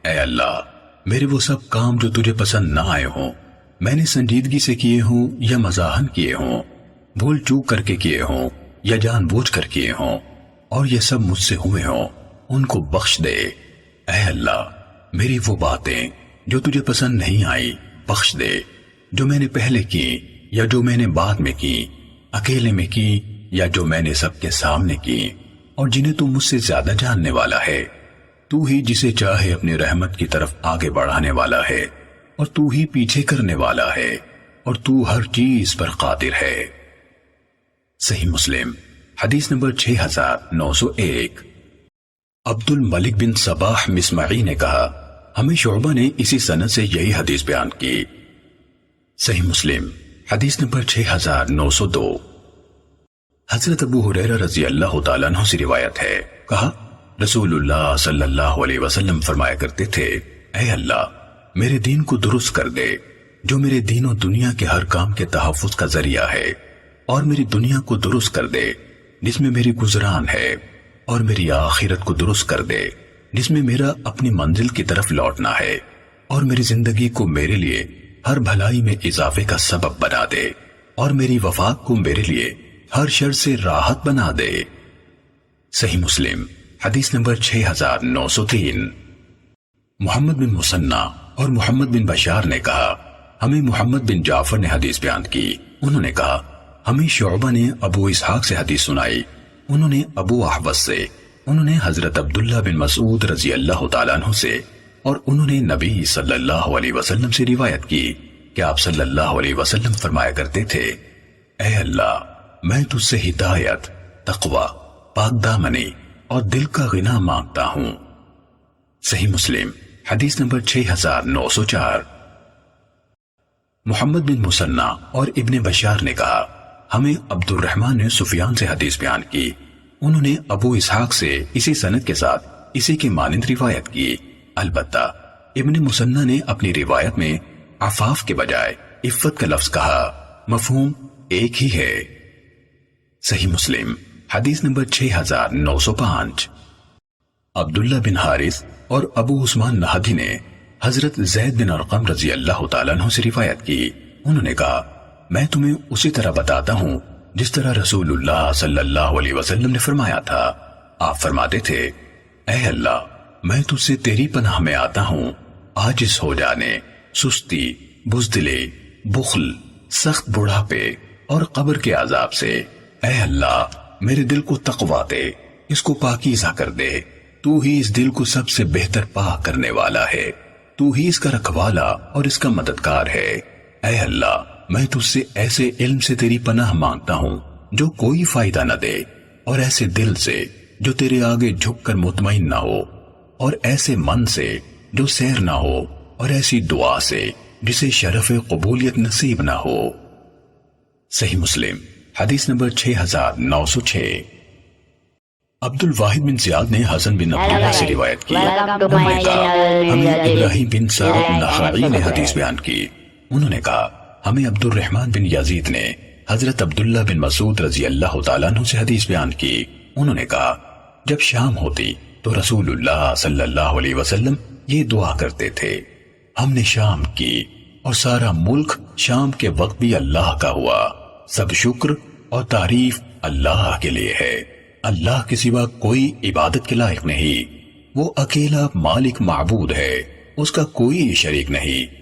اے اللہ میرے وہ سب کام جو تجھے پسند نہ آئے ہوں، میں نے سنجیدگی سے کیے ہوں یا مزاحن کیے ہوں، بھول چوک کر کے کیے ہوں یا جان بوجھ کر کیے ہوں، اور یہ سب مجھ سے ہوئے ہوں، ان کو بخش دے۔ اے اللہ میری وہ باتیں جو تجھے پسند نہیں آئی بخش دے، جو میں نے پہلے کی یا جو میں نے بعد میں کی، اکیلے میں کی یا جو میں نے سب کے سامنے کی، اور جنہیں تو مجھ سے زیادہ جاننے والا ہے۔ تو ہی جسے چاہے اپنی رحمت کی طرف آگے بڑھانے والا ہے، اور تو ہی پیچھے کرنے والا ہے، اور تو ہر چیز پر قادر ہے۔ صحیح مسلم حدیث نمبر 6901۔ عبد الملک بن صباح مصمعی نے کہا ہمیں شعبہ نے اسی سند سے یہی حدیث بیان کی۔ صحیح مسلم حدیث نمبر 6902۔ حضرت ابو ہریرہ رضی اللہ تعالیٰ عنہ سے روایت ہے، کہا رسول اللہ صلی اللہ علیہ وسلم فرمایا کرتے تھے، اے اللہ میرے دین کو درست کر دے جو میرے دین و دنیا کے ہر کام کے تحفظ کا ذریعہ ہے، اور میری دنیا کو درست کر دے جس میں میری گزران ہے، اور میری آخرت کو درست کر دے جس میں میرا اپنی منزل کی طرف لوٹنا ہے، اور میری زندگی کو میرے لیے ہر بھلائی میں اضافے کا سبب بنا دے، اور میری وفات کو میرے لیے ہر شر سے راحت بنا دے۔ صحیح مسلم حدیث نمبر 6903۔ محمد بن مثنی اور محمد بن بشار نے کہا ہمیں محمد بن جعفر نے حدیث بیان کی، انہوں نے کہا ہمیں شعبہ نے ابو اسحاق سے حدیث سنائی، انہوں نے ابو احوص سے، انہوں نے حضرت عبداللہ بن مسعود رضی اللہ تعالیٰ عنہ سے، اور انہوں نے نبی صلی اللہ علیہ وسلم سے روایت کی کہ آپ صلی اللہ علیہ وسلم فرمایا کرتے تھے، اے اللہ میں تجھ سے ہدایت، تقوی، پاک دامنی اور دل کا غنا مانگتا ہوں۔ صحیح مسلم حدیث نمبر 6904۔ محمد بن مثنی اور ابن بشار نے کہا ہمیں عبد الرحمن نے سفیان سے حدیث بیان کی، انہوں نے ابو اسحاق سے اسی سند کے ساتھ اسی کے مانند روایت کی، البتہ ابن مثنی نے اپنی روایت میں عفاف کے بجائے عفت کا لفظ کہا، مفہوم ایک ہی ہے۔ صحیح مسلم حدیث نمبر 6905۔ عبداللہ بن حارث اور ابو عثمان نہدی نے حضرت زید بن ارقم رضی اللہ تعالیٰ عنہ سے روایت کی، انہوں نے کہا میں تمہیں اسی طرح بتاتا ہوں جس طرح رسول اللہ صلی اللہ علیہ وسلم نے فرمایا تھا۔ آپ فرماتے تھے، اے اللہ میں تجھ سے تیری پناہ میں آتا ہوں عاجز ہو جانے، سستی، بزدلی، بخل، سخت بڑھاپے اور قبر کے عذاب سے۔ اے اللہ میرے دل کو تقویٰ دے، اس کو پاکیزہ کر دے، تو ہی اس دل کو سب سے بہتر پاک کرنے والا ہے، تو ہی اس کا رکھوالا اور اس کا مددگار ہے۔ اے اللہ میں تجھ سے ایسے علم سے تیری پناہ مانگتا ہوں جو کوئی فائدہ نہ دے، اور ایسے دل سے جو تیرے آگے جھک کر مطمئن نہ ہو، اور ایسے من سے جو سیر نہ ہو، اور ایسی دعا سے جسے شرف قبولیت نصیب نہ ہو۔ صحیح مسلم حدیث نمبر 6906۔ عبد الواحد بن زیاد نے حسن بن عبداللہ سے روایت کی، انہوں نے کہا ہمیں ابراہیم بن سعد نخعی نے حدیث بیان کی، انہوں نے کہا ہمیں عبد الرحمن بن یزید نے حضرت عبداللہ بن مسعود رضی اللہ تعالیٰ عنہ سے حدیث بیان کی، انہوں نے کہا جب شام ہوتی تو رسول اللہ صلی اللہ علیہ وسلم یہ دعا کرتے تھے، ہم نے شام کی اور سارا ملک شام کے وقت بھی اللہ کا ہوا، سب شکر اور تعریف اللہ کے لیے ہے، اللہ کے سوا کوئی عبادت کے لائق نہیں، وہ اکیلا مالک معبود ہے، اس کا کوئی شریک نہیں۔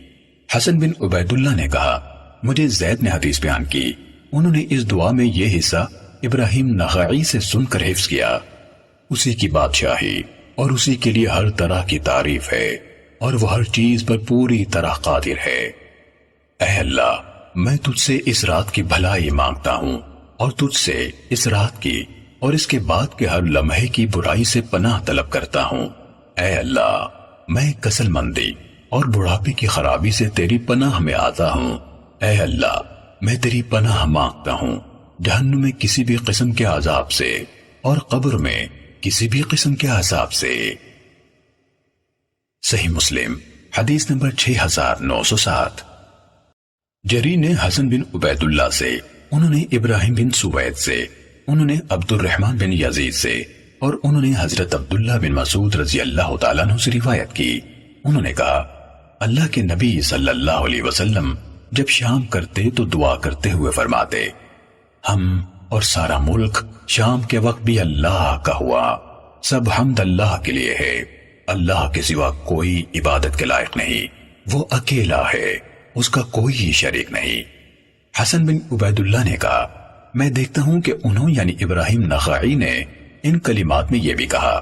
حسن بن عبید اللہ نے کہا مجھے زید نے حدیث بیان کی، انہوں نے اس دعا میں یہ حصہ ابراہیم نخعی سے سن کر حفظ کیا، اسی کی بادشاہی اور اسی کے لیے ہر طرح کی تعریف ہے، اور وہ ہر چیز پر پوری طرح قادر ہے۔ اے اللہ میں تجھ سے اس رات کی بھلائی مانگتا ہوں، اور تجھ سے اس رات کی اور اس کے بعد کے ہر لمحے کی برائی سے پناہ طلب کرتا ہوں۔ اے اللہ میں کسل مندی اور بڑھاپے کی خرابی سے تیری پناہ میں آتا ہوں۔ اے اللہ میں تیری پناہ مانگتا ہوں جہنم میں کسی بھی قسم کے عذاب سے، اور قبر میں کسی بھی قسم کے عذاب سے۔ صحیح مسلم حدیث نمبر 6907۔ جری نے حسن بن عبید اللہ سے، انہوں نے ابراہیم بن سوید سے، انہوں نے عبد الرحمن بن یزید سے، اور انہوں نے حضرت عبداللہ بن مسعود رضی اللہ تعالیٰ عنہ سے روایت کی، انہوں نے کہا اللہ کے نبی صلی اللہ علیہ وسلم جب شام کرتے تو دعا کرتے ہوئے فرماتے ہم اور سارا ملک شام کے وقت بھی اللہ کا ہوا، سب حمد اللہ کے لیے ہے، اللہ کے سوا کوئی عبادت کے لائق نہیں، وہ اکیلا ہے، اس کا کوئی شریک نہیں۔ حسن بن عبید اللہ نے کہا میں دیکھتا ہوں کہ انہوں یعنی ابراہیم نخعی نے ان کلمات میں یہ بھی کہا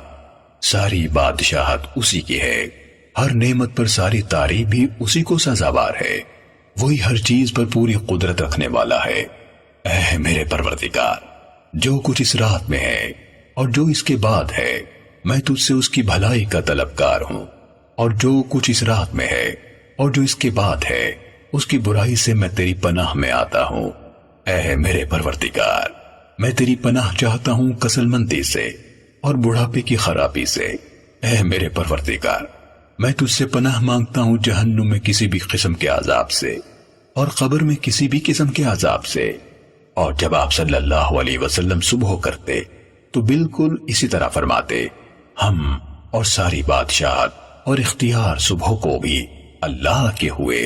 ساری بادشاہت اسی کی ہے، ہر نعمت پر ساری تعریف بھی اسی کو سزاوار ہے، وہی ہر چیز پر پوری قدرت رکھنے والا ہے۔ اے میرے پروردگار، جو کچھ اس رات میں ہے اور جو اس کے بعد ہے میں تجھ سے اس کی بھلائی کا طلبگار ہوں، اور جو کچھ اس رات میں ہے اور جو اس کے بعد ہے اس کی برائی سے میں تیری پناہ میں آتا ہوں۔ اے میرے پروردگار، میں تیری پناہ چاہتا ہوں کسل مندی سے اور بڑھاپے کی خرابی سے۔ اے میرے پروردگار، میں تجھ سے پناہ مانگتا ہوں جہنم میں کسی بھی قسم کے عذاب سے اور قبر میں کسی بھی قسم کے عذاب سے۔ اور جب آپ صلی اللہ علیہ وسلم صبح کرتے تو بالکل اسی طرح فرماتے ہم اور ساری بادشاہت اور اختیار صبح کو بھی اللہ کے ہوئے۔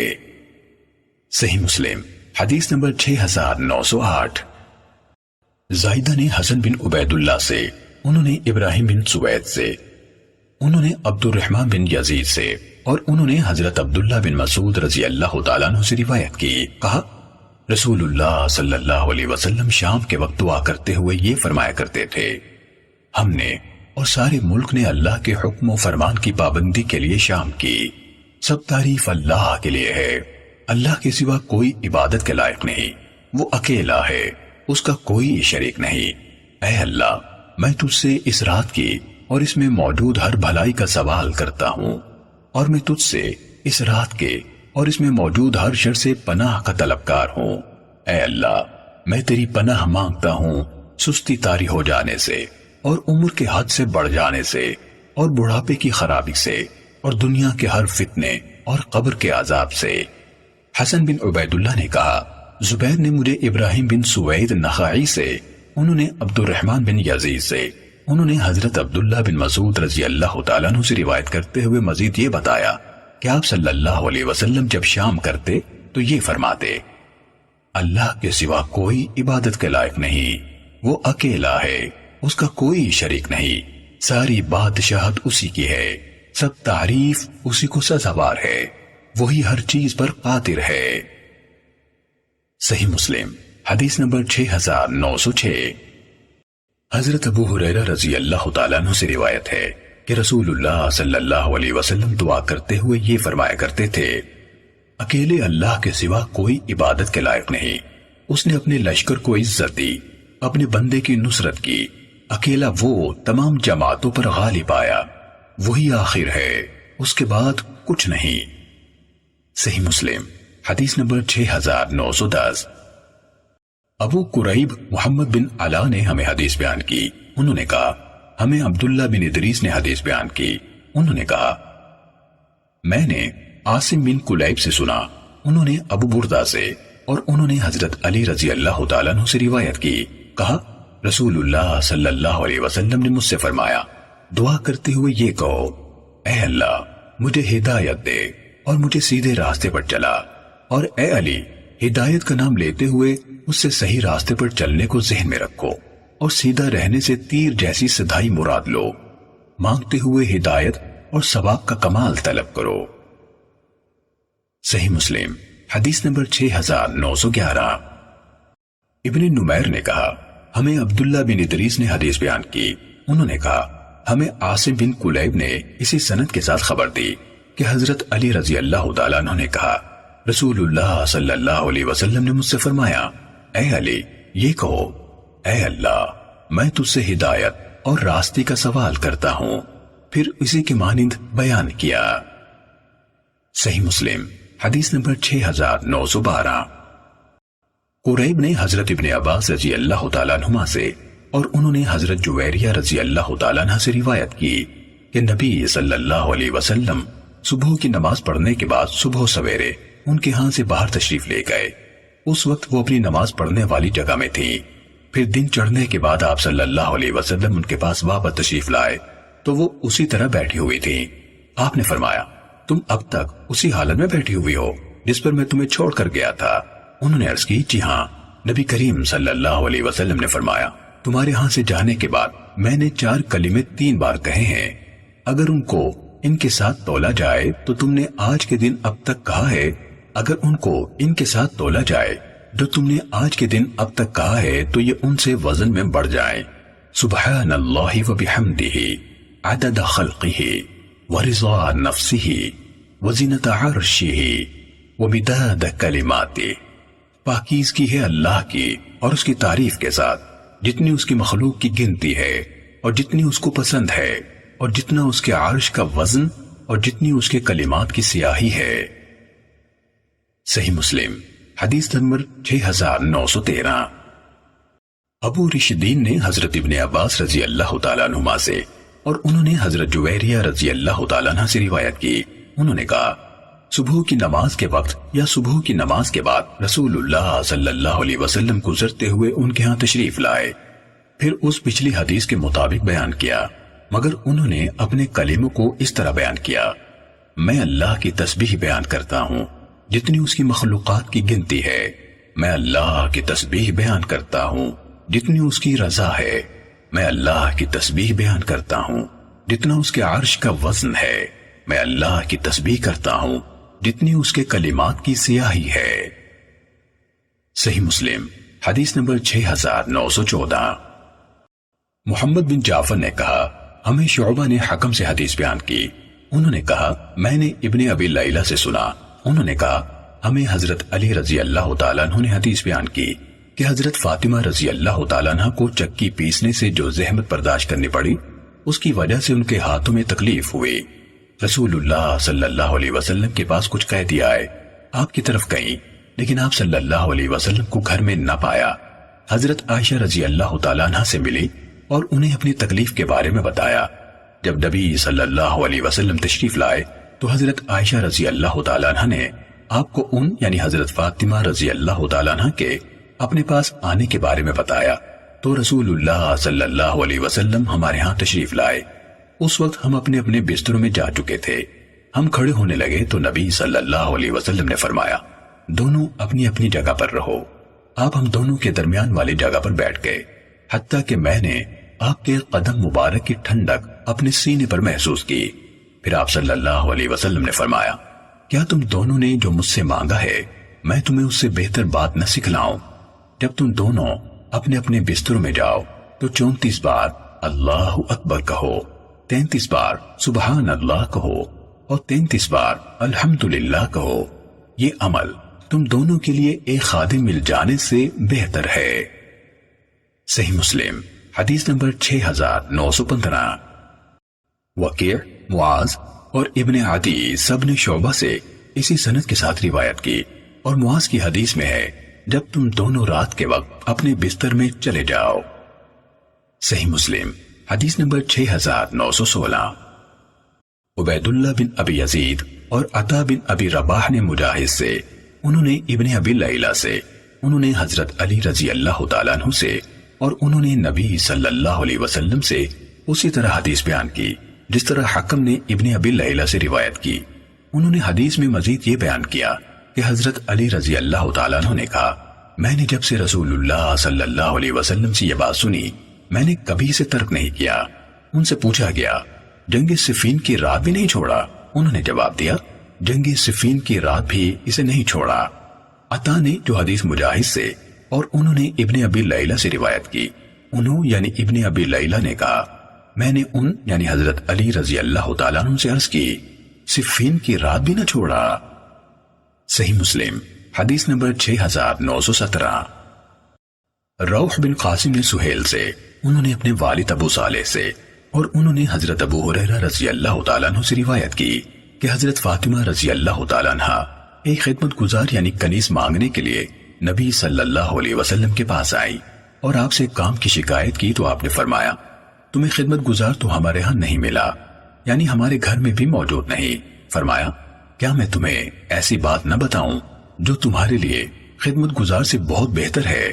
صحیح مسلم حدیث نمبر 6908۔ زائدہ نے حسن بن عبید اللہ سے، انہوں نے ابراہیم بن سوید سے، انہوں نے عبد الرحمن بن یزید سے اور انہوں نے حضرت عبداللہ بن مسعود رضی اللہ تعالیٰ عنہ سے روایت کی، کہا رسول اللہ صلی اللہ علیہ وسلم شام کے وقت دعا کرتے ہوئے یہ فرمایا کرتے تھے ہم نے اور سارے ملک نے اللہ کے حکم و فرمان کی پابندی کے لیے شام کی، سب تعریف اللہ کے لیے ہے، اللہ کے سوا کوئی عبادت کے لائق نہیں، وہ اکیلا ہے، اس کا کوئی شریک نہیں۔ اے اللہ، میں تجھ سے اس رات کی اور اس میں موجود ہر بھلائی کا سوال کرتا ہوں، اور میں تجھ سے اس رات کے اور اس میں موجود ہر شر سے پناہ کا طلبگار ہوں۔ اے اللہ، میں تیری پناہ مانگتا ہوں سستی طاری ہو جانے سے اور عمر کے حد سے بڑھ جانے سے اور بڑھاپے کی خرابی سے اور دنیا کے ہر فتنے اور قبر کے عذاب سے۔ حسن بن عبید اللہ نے کہا زبیر نے مجھے ابراہیم بن سوید نخعی سے، انہوں نے عبد الرحمن بن یزید سے، انہوں نے حضرت عبداللہ بن مسعود رضی اللہ تعالیٰ عنہ سے روایت کرتے ہوئے مزید یہ بتایا کہ آپ صلی اللہ علیہ وسلم جب شام کرتے تو یہ فرماتے اللہ کے سوا کوئی عبادت کے لائق نہیں، وہ اکیلا ہے، اس کا کوئی شریک نہیں، ساری بادشاہت اسی کی ہے، سب تعریف اسی کو سزاوار ہے، وہی ہر چیز پر قادر ہے۔ صحیح مسلم حدیث نمبر 6906۔ حضرت ابو ہریرہ رضی اللہ تعالیٰ عنہ سے روایت ہے کہ رسول اللہ صلی اللہ علیہ وسلم دعا کرتے ہوئے یہ فرمایا کرتے تھے اکیلے اللہ کے سوا کوئی عبادت کے لائق نہیں، اس نے اپنے لشکر کو عزت دی، اپنے بندے کی نصرت کی، اکیلا وہ تمام جماعتوں پر غالب آیا، وہی آخر ہے، اس کے بعد کچھ نہیں۔ صحیح مسلم حدیث نمبر 6910۔ ابو قریب محمد بن علا نے ہمیں حدیث بیان کی، انہوں نے کہا ہمیں عبداللہ بن ادریس نے حدیث بیان کی، انہوں نے کہا میں نے عاصم بن کلیب سے سنا، انہوں نے ابو بردہ سے اور انہوں نے حضرت علی رضی اللہ تعالیٰ عنہ سے روایت کی، کہا رسول اللہ صلی اللہ علیہ وسلم نے مجھ سے فرمایا دعا کرتے ہوئے یہ کہو اے اللہ مجھے ہدایت دے اور مجھے سیدھے راستے پر چلا، اور اے علی ہدایت کا نام لیتے ہوئے اس سے صحیح راستے پر چلنے کو ذہن میں رکھو اور سیدھا رہنے سے تیر جیسی سدھائی مراد لو، مانگتے ہوئے ہدایت اور ثواب کا کمال طلب کرو۔ صحیح مسلم حدیث نمبر 6911۔ ابن نمیر نے کہا ہمیں عبداللہ بن ادریس نے حدیث بیان کی، انہوں نے کہا ہمیں عاصم بن کلیب نے اسی سند کے ساتھ خبر دی کہ حضرت علی رضی اللہ تعالیٰ عنہ نے کہا رسول اللہ صلی اللہ علیہ وسلم نے مجھ سے فرمایا اے علی یہ کہو اے اللہ میں تجھ سے ہدایت اور راستے کا سوال کرتا ہوں، پھر اسی کے مانند بیان کیا۔ صحیح مسلم حدیث نمبر 6912۔ قریب نے حضرت ابن عباس رضی اللہ تعالیٰ عنہما سے اور انہوں نے حضرت جویریہ رضی اللہ تعالیٰ عنہ سے روایت کی کہ نبی صلی اللہ علیہ وسلم صبح کی نماز پڑھنے کے بعد صبح سویرے ان کے ہاں سے باہر تشریف لے گئے، اس وقت وہ اپنی نماز پڑھنے والی جگہ میں تھی، پھر دن چڑھنے کے بعد آپ صلی اللہ علیہ وسلم ان کے پاس واپس تشریف لائے تو وہ اسی طرح بیٹھی ہوئی تھی، آپ نے فرمایا تم اب تک اسی حالت میں بیٹھی ہوئی ہو جس پر میں تمہیں چھوڑ کر گیا تھا؟ انہوں نے عرض کی جی ہاں۔ نبی کریم صلی اللہ علیہ وسلم نے فرمایا تمہارے ہاں سے جانے کے بعد میں نے 4 کلمے 3 بار کہے ہیں، اگر ان کو ان کے ساتھ تولا جائے تو تم نے آج کے دن اب تک کہا ہے، اگر ان کو ان کے ساتھ تولا جائے جو تم نے آج کے دن اب تک کہا ہے تو یہ ان سے وزن میں بڑھ جائیں۔ سبحان اللہ و بحمدہ عدد خلقہ ورضا نفسہ وزینت عرشہ ومداد کلماتہ۔ پاکیزگی ہے اللہ کی اور اس کی تعریف کے ساتھ جتنی اس کی مخلوق کی گنتی ہے اور جتنی اس کو پسند ہے اور جتنا اس کے عرش کا وزن اور جتنی اس کے کلمات کی سیاہی ہے۔ صحیح مسلم حدیث نمبر 6913۔ ابو رشدین نے حضرت ابن عباس رضی اللہ تعالیٰ عنہما سے اور انہوں نے حضرت جویریہ رضی اللہ تعالیٰ عنہ سے روایت کی، انہوں نے کہا صبح کی نماز کے وقت یا صبح کی نماز کے بعد رسول اللہ صلی اللہ علیہ وسلم گزرتے ہوئے ان کے ہاں تشریف لائے، پھر اس پچھلی حدیث کے مطابق بیان کیا، مگر انہوں نے اپنے کلموں کو اس طرح بیان کیا، میں اللہ کی تسبیح بیان کرتا ہوں جتنی اس کی مخلوقات کی گنتی ہے، میں اللہ کی تسبیح بیان کرتا ہوں جتنی اس کی رضا ہے، میں اللہ کی تسبیح بیان کرتا ہوں جتنا اس کے عرش کا وزن ہے، میں اللہ کی تسبیح کرتا ہوں جتنی اس کے کلمات کی سیاہی ہے۔ صحیح مسلم حدیث نمبر 6914۔ محمد بن جعفر نے کہا ہمیں شعبہ نے حکم سے حدیث بیان کی، انہوں نے کہا میں نے ابن ابی لیلہ سے سنا، انہوں نے کہا ہمیں حضرت علی رضی اللہ تعالیٰ عنہ نے حدیث بیان کی کہ حضرت فاطمہ رضی اللہ تعالیٰ عنہ کو چکی پیسنے سے جو زحمت برداشت کرنی پڑی اس کی وجہ سے ان کے ہاتھوں میں تکلیف ہوئی۔ رسول اللہ صلی اللہ علیہ وسلم کے پاس کچھ قیدی آئے، آپ کی طرف گئیں لیکن آپ صلی اللہ علیہ وسلم کو گھر میں نہ پایا۔ حضرت عائشہ رضی اللہ تعالیٰ عنہ سے ملی اور انہیں اپنی تکلیف کے بارے میں بتایا۔ جب نبی صلی اللہ علیہ وسلم تشریف لائے تو حضرت عائشہ رضی اللہ تعالیٰ عنہ نے آپ کو ان یعنی حضرت فاطمہ رضی اللہ تعالیٰ عنہ کے اپنے پاس آنے کے بارے میں بتایا تو رسول اللہ صلی اللہ علیہ وسلم ہمارے ہاں تشریف لائے۔ اس وقت ہم اپنے اپنے بستروں میں جا چکے تھے، ہم کھڑے ہونے لگے تو نبی صلی اللہ علیہ وسلم نے فرمایا دونوں اپنی اپنی جگہ پر رہو۔ آپ ہم دونوں کے درمیان والی جگہ پر بیٹھ گئے، حتیٰ کہ میں نے آپ کے قدم مبارک کی ٹھنڈک اپنے سینے پر محسوس کی۔ پھر آپ صلی اللہ علیہ وسلم نے فرمایا کیا تم دونوں نے جو مجھ سے مانگا ہے میں تمہیں اس سے بہتر بات نہ سکھلاؤں؟ جب تم دونوں اپنے اپنے بستروں میں جاؤ تو 34 بار اللہ اکبر کہو، 33 بار سبحان اللہ کہو اور 33 بار الحمدللہ کہو۔ یہ عمل تم دونوں کے لیے ایک خادم مل جانے سے بہتر ہے۔ صحیح مسلم حدیث نمبر 6915۔ وکیع، معاذ اور ابن عدی سب نے شعبہ سے اسی سند کے ساتھ روایت کی، اور معاذ کی حدیث میں ہے جب تم دونوں رات کے وقت اپنے بستر میں چلے جاؤ۔ صحیح مسلم حدیث نمبر 6916۔ عبید اللہ بن ابی یزید اور عطا بن ابی رباح نے مجاہد سے، انہوں نے ابن ابی لیلہ سے، انہوں نے حضرت علی رضی اللہ تعالیٰ عنہ سے اور انہوں نے نبی صلی اللہ علیہ وسلم سے اسی طرح حدیث بیان کی جس طرح حکم نے ابن ابی لیلہ سے روایت کی۔ انہوں نے حدیث میں مزید یہ بیان کیا کہ حضرت علی رضی اللہ تعالیٰ عنہ نے کہا میں نے جب سے رسول اللہ صلی اللہ علیہ وسلم سے یہ بات سنی میں نے کبھی اسے ترک نہیں کیا۔ ان سے پوچھا گیا جنگ صفین کی رات بھی نہیں چھوڑا؟ انہوں نے جواب دیا جنگ صفین کی رات بھی اسے نہیں چھوڑا۔ عطا نے جو حدیث مجاہد سے اور انہوں نے ابن ابی لیلہ سے روایت کی، انہوں یعنی ابن ابی لیلہ نے کہا میں نے ان یعنی حضرت علی رضی اللہ تعالیٰ عنہ سے عرض کی صفین کی رات بھی نہ چھوڑا۔ صحیح مسلم حدیث نمبر 6917۔ روح بن قاسم نے سہیل سے، انہوں نے اپنے والد ابو صالح سے اور انہوں نے حضرت ابو ہریرہ رضی اللہ تعالیٰ عنہ سے روایت کی کہ حضرت فاطمہ رضی اللہ تعالیٰ عنہ ایک خدمت گزار یعنی کنیز مانگنے کے لیے نبی صلی اللہ علیہ وسلم کے پاس آئی اور آپ سے کام کی شکایت کی تو آپ نے فرمایا تمہیں خدمت گزار تو ہمارے ہاں نہیں ملا، یعنی ہمارے گھر میں بھی موجود نہیں۔ فرمایا کیا میں تمہیں ایسی بات نہ بتاؤں جو تمہارے لیے خدمت گزار سے بہت بہتر ہے؟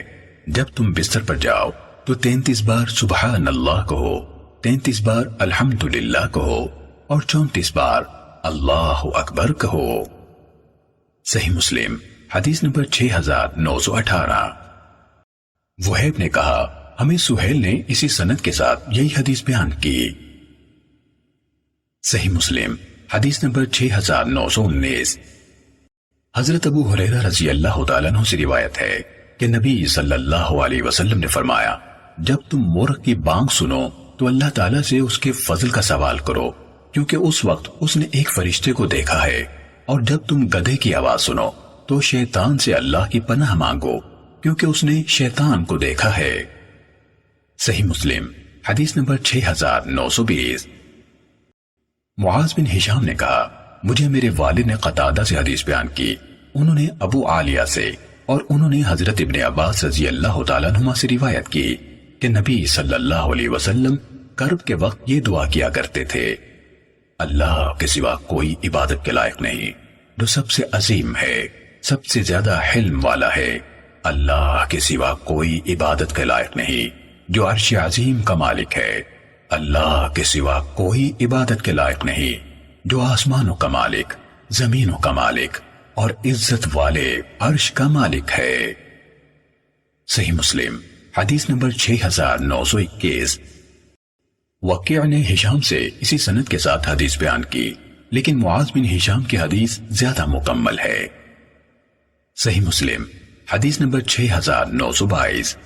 جب تم بستر پر جاؤ تو 33 بار سبحان اللہ کہو، 33 بار الحمدللہ کہو اور 34 بار اللہ اکبر کہو۔ صحیح مسلم حدیث نمبر 6918۔ وہیب نے کہا ہمیں سہیل نے اسی سند کے ساتھ یہی حدیث بیان کی۔ صحیح مسلم حدیث نمبر 6919۔ حضرت ابو ہریرہ رضی اللہ تعالیٰ عنہ سے روایت ہے کہ نبی صلی اللہ علیہ وسلم نے فرمایا جب تم مرغ کی بانگ سنو تو اللہ تعالیٰ سے اس کے فضل کا سوال کرو، کیونکہ اس وقت اس نے ایک فرشتے کو دیکھا ہے، اور جب تم گدھے کی آواز سنو تو شیطان سے اللہ کی پناہ مانگو، کیونکہ اس نے شیطان کو دیکھا ہے۔ صحیح مسلم حدیث نمبر 6920۔ معاذ بن ہشام نے کہا مجھے میرے والد نے قتادہ سے حدیث بیان کی، انہوں نے ابو عالیہ سے، اور انہوں نے حضرت ابن عباس رضی اللہ تعالیٰ عنہما سے روایت کی کہ نبی صلی اللہ علیہ وسلم کرب کے وقت یہ دعا کیا کرتے تھے، اللہ کے سوا کوئی عبادت کے لائق نہیں جو سب سے عظیم ہے، سب سے زیادہ حلم والا ہے، اللہ کے سوا کوئی عبادت کے لائق نہیں جو عرش عظیم کا مالک ہے، اللہ کے سوا کوئی عبادت کے لائق نہیں جو آسمانوں کا مالک، زمینوں کا مالک اور عزت والے عرش کا مالک ہے۔ صحیح مسلم حدیث نمبر 6921۔ وقیع نے ہشام سے اسی سند کے ساتھ حدیث بیان کی، لیکن معاذ بن ہشام کی حدیث زیادہ مکمل ہے۔ صحیح مسلم حدیث نمبر 6922۔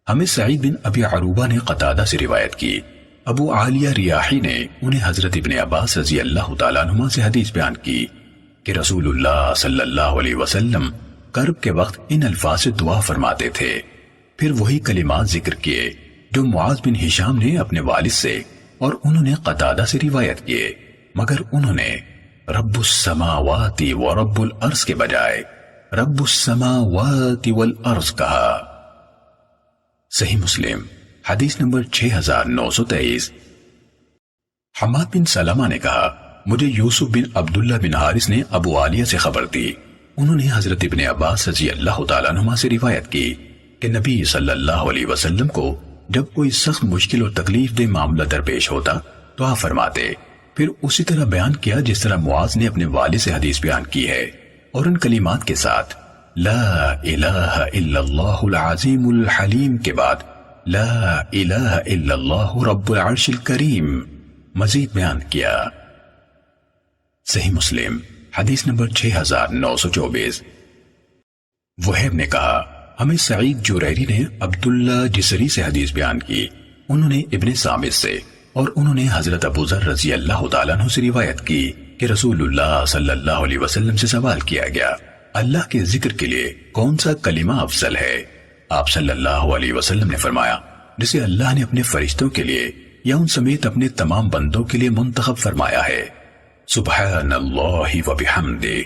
ہمیں سعید بن ابی عروبہ نے قتادہ سے روایت کی، ابو عالیہ ریاحی نے انہیں حضرت ابن عباس رضی اللہ تعالیٰ عنہما سے حدیث بیان کی کہ رسول اللہ صلی اللہ علیہ وسلم کرب کے وقت ان الفاظ سے دعا فرماتے تھے، پھر وہی کلمات ذکر کیے جو معاذ بن ہشام نے اپنے والد سے اور انہوں نے قتادہ سے روایت کیے، مگر انہوں نے رب السماوات و رب الارض کے بجائے رب السماوات والارض کہا۔ صحیح مسلم حدیث نمبر 6923۔ حماد بن سلمہ نے کہا مجھے یوسف بن عبداللہ بن حارث نے ابو عالیہ سے خبر دی، انہوں نے حضرت ابن عباس رضی اللہ تعالیٰ عنہما سے روایت کی کہ نبی صلی اللہ علیہ وسلم کو جب کوئی سخت مشکل اور تکلیف دہ معاملہ درپیش ہوتا تو آپ فرماتے، پھر اسی طرح بیان کیا جس طرح معاذ نے اپنے والد سے حدیث بیان کی ہے، اور ان کلمات کے ساتھ لا الہ الا اللہ العظیم الحلیم کے بعد لا الہ الا اللہ رب العرش الکریم مزید بیان کیا۔ صحیح مسلم حدیث نمبر 6924۔ وہیب نے کہا ہمیں سعید جوریری نے عبداللہ جسری سے حدیث بیان کی، انہوں نے ابن سامد سے اور انہوں نے حضرت ابو ذر رضی اللہ تعالیٰ عنہ سے روایت کی کہ رسول اللہ صلی اللہ علیہ وسلم سے سوال کیا گیا اللہ کے ذکر کے لیے کون سا کلمہ افضل ہے؟ آپ صلی اللہ علیہ وسلم نے فرمایا جسے اللہ نے اپنے فرشتوں کے لیے یا ان سمیت اپنے تمام بندوں کے لیے منتخب فرمایا ہے، سبحان اللہ و بحمدہ،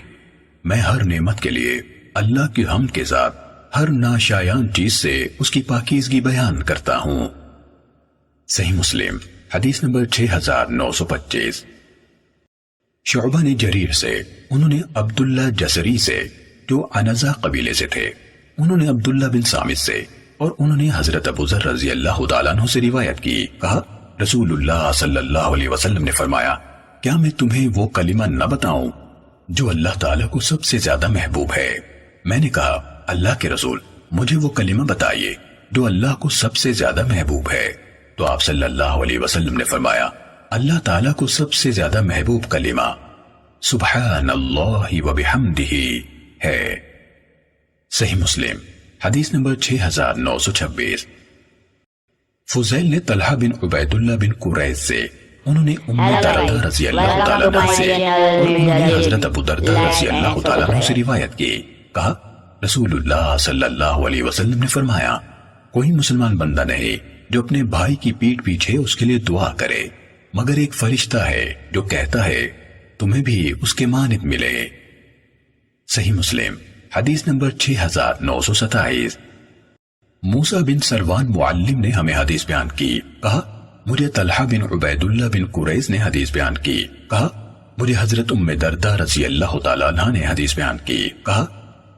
میں ہر نعمت کے لیے اللہ کی حمد کے ساتھ ہر ناشایان چیز سے اس کی پاکیزگی بیان کرتا ہوں۔ صحیح مسلم حدیث نمبر 6925۔ شعبہ نے جریر سے، انہوں نے عبداللہ جسری سے جو عنزہ قبیلے سے تھے، انہوں نے عبداللہ بن سامد سے اور انہوں نے حضرت ابو ذر رضی اللہ تعالیٰ عنہ سے روایت کی، کہا رسول اللہ صلی اللہ علیہ وسلم نے فرمایا کیا میں تمہیں وہ کلمہ نہ بتاؤں جو اللہ تعالیٰ کو سب سے زیادہ محبوب ہے؟ میں نے کہا اللہ کے رسول مجھے وہ کلمہ بتائیے جو اللہ کو سب سے زیادہ محبوب ہے، تو آپ صلی اللہ علیہ وسلم نے فرمایا اللہ تعالیٰ کو سب سے زیادہ محبوب کلمہ سبحان اللہ و بحمدہ ہے۔ صحیح مسلم حدیث نمبر 6926۔ فضیل نے طلحہ بن عبید اللہ بن قریظ سے، انہوں نے ام دردہ رضی اللہ تعالیٰ عنہ سے اور انہوں نے حضرت ابو دردہ رضی اللہ تعالیٰ عنہ سے روایت کی، کہا رسول اللہ صلی اللہ علیہ وسلم نے فرمایا کوئی مسلمان بندہ نہیں جو اپنے بھائی کی پیٹھ پیچھے اس کے لیے دعا کرے مگر ایک فرشتہ ہے جو کہتا ہے تمہیں بھی اس کے مانند ملے۔ صحیح مسلم حدیث نمبر 6927۔ موسیٰ بن سروان معلم نے ہمیں حدیث بیان کی، کہا مجھے طلحہ بن عبید اللہ بن قریظ نے حدیث بیان کی، کہا مجھے حضرت ام دردہ رضی اللہ تعالیٰ عنہ نے حدیث بیان کی، کہا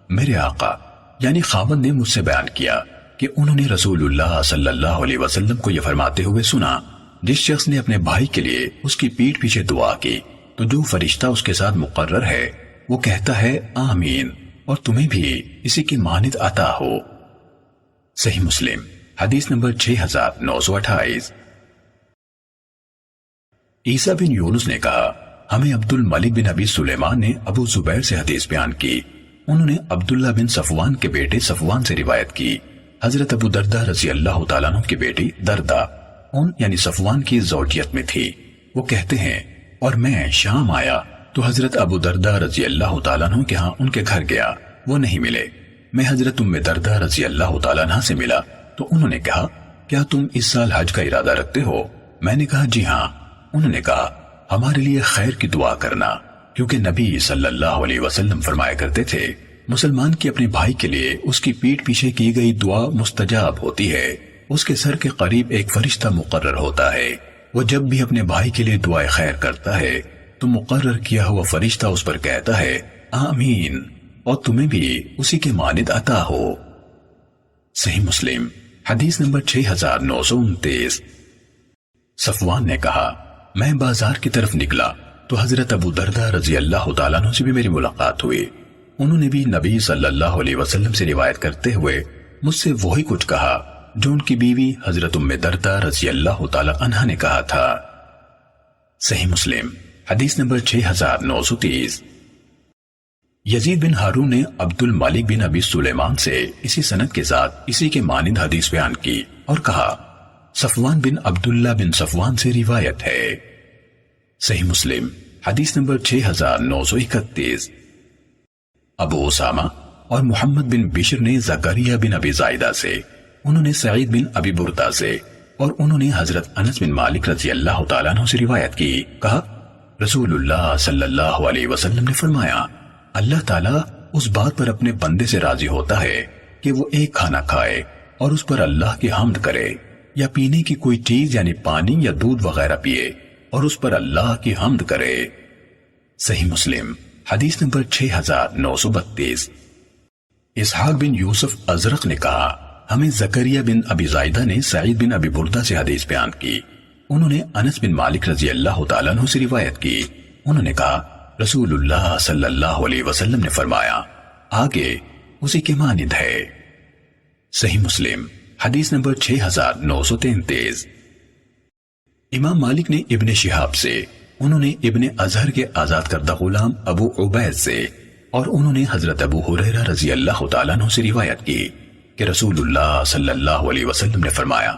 میرے آقا یعنی خاوند نے مجھ سے بیان کیا کہ انہوں نے رسول اللہ صلی اللہ علیہ وسلم کو یہ فرماتے ہوئے سنا جس شخص نے اپنے بھائی کے لیے اس کی پیٹھ پیچھے دعا کی تو جو فرشتہ اس کے ساتھ مقرر ہے وہ کہتا ہے آمین، اور تمہیں بھی اسی کی مانند عطا ہو۔ صحیح مسلم حدیث نمبر 6928۔ عیسیٰ بن یونس نے کہا ہمیں عبد الملک بن ابی سلیمان نے ابو زبیر سے حدیث بیان کی، انہوں نے عبداللہ بن صفوان کے بیٹے صفوان سے روایت کی، حضرت ابو دردہ رضی اللہ تعالیٰ عنہ کی بیٹی دردہ ان یعنی صفوان کی زوجیت میں تھی۔ وہ کہتے ہیں اور میں شام آیا تو حضرت ابو دردہ رضی اللہ تعالیٰ عنہ کے ہاں ان کے گھر گیا، وہ نہیں ملے۔ میں حضرت ام دردہ رضی اللہ تعالیٰ عنہ سے ملا تو انہوں نے کہا کیا تم اس سال حج کا ارادہ رکھتے ہو؟ میں نے کہا جی ہاں۔ انہوں نے کہا ہمارے لیے خیر کی دعا کرنا، کیونکہ نبی صلی اللہ علیہ وسلم فرمایا کرتے تھے مسلمان کے اپنے بھائی کے لیے اس کی پیٹھ پیچھے کی گئی دعا مستجاب ہوتی ہے، اس کے سر کے قریب ایک فرشتہ مقرر ہوتا ہے، وہ جب بھی اپنے بھائی کے لیے دعائے خیر کرتا ہے تو مقرر کیا ہوا فرشتہ اس پر کہتا ہے آمین، اور تمہیں بھی اسی کے مانند عطا ہو۔ صحیح مسلم حدیث نمبر 6929۔ صفوان نے کہا میں بازار کی طرف نکلا تو حضرت ابو دردہ رضی اللہ تعالیٰ عنہ سے بھی میری ملاقات ہوئی، انہوں نے بھی نبی صلی اللہ علیہ وسلم سے روایت کرتے ہوئے مجھ سے وہی کچھ کہا جو ان کی بیوی حضرت ام دردہ رضی اللہ تعالیٰ عنہ نے کہا تھا۔ صحیح مسلم حدیث نمبر 6930۔ یزید بن ہارون نے عبد الملک بن ابی سلیمان سے اسی سند کے ساتھ اسی کے مانند حدیث بیان کی اور کہا صفوان بن عبداللہ بن صفوان سے روایت ہے۔ صحیح مسلم حدیث نمبر 6931۔ ابو اسامہ اور محمد بن بشر نے زکریا بن ابی زائدہ سے، انہوں نے سعید بن ابی بردہ سے، اور انہوں نے حضرت انس بن مالک رضی اللہ تعالیٰ عنہ سے روایت کی، کہا رسول اللہ صلی اللہ علیہ وسلم نے فرمایا اللہ تعالیٰ اس بات پر اپنے بندے سے راضی ہوتا ہے کہ وہ ایک کھانا کھائے اور اس پر اللہ کی حمد کرے، یا پینے کی کوئی چیز یعنی پانی یا دودھ وغیرہ پیے اور اس پر اللہ کی حمد کرے۔ صحیح مسلم حدیث نمبر 6932۔ اسحاق بن یوسف ازرق نے کہا ہمیں زکریا بن ابی زائدہ نے سعید بن ابی بردہ سے حدیث بیان کی، انہوں نے انس بن مالک رضی اللہ تعالیٰ عنہ سے روایت کی، انہوں نے کہا رسول اللہ صلی اللہ علیہ وسلم نے فرمایا آگے اسی کے مانند ہے۔ صحیح مسلم حدیث نمبر 6933۔ امام مالک نے ابن شہاب سے، انہوں نے ابن ازہر کے آزاد کردہ غلام ابو عبید سے، اور انہوں نے حضرت ابو ہریرہ رضی اللہ تعالیٰ عنہ سے روایت کی کہ رسول اللہ صلی اللہ علیہ وسلم نے فرمایا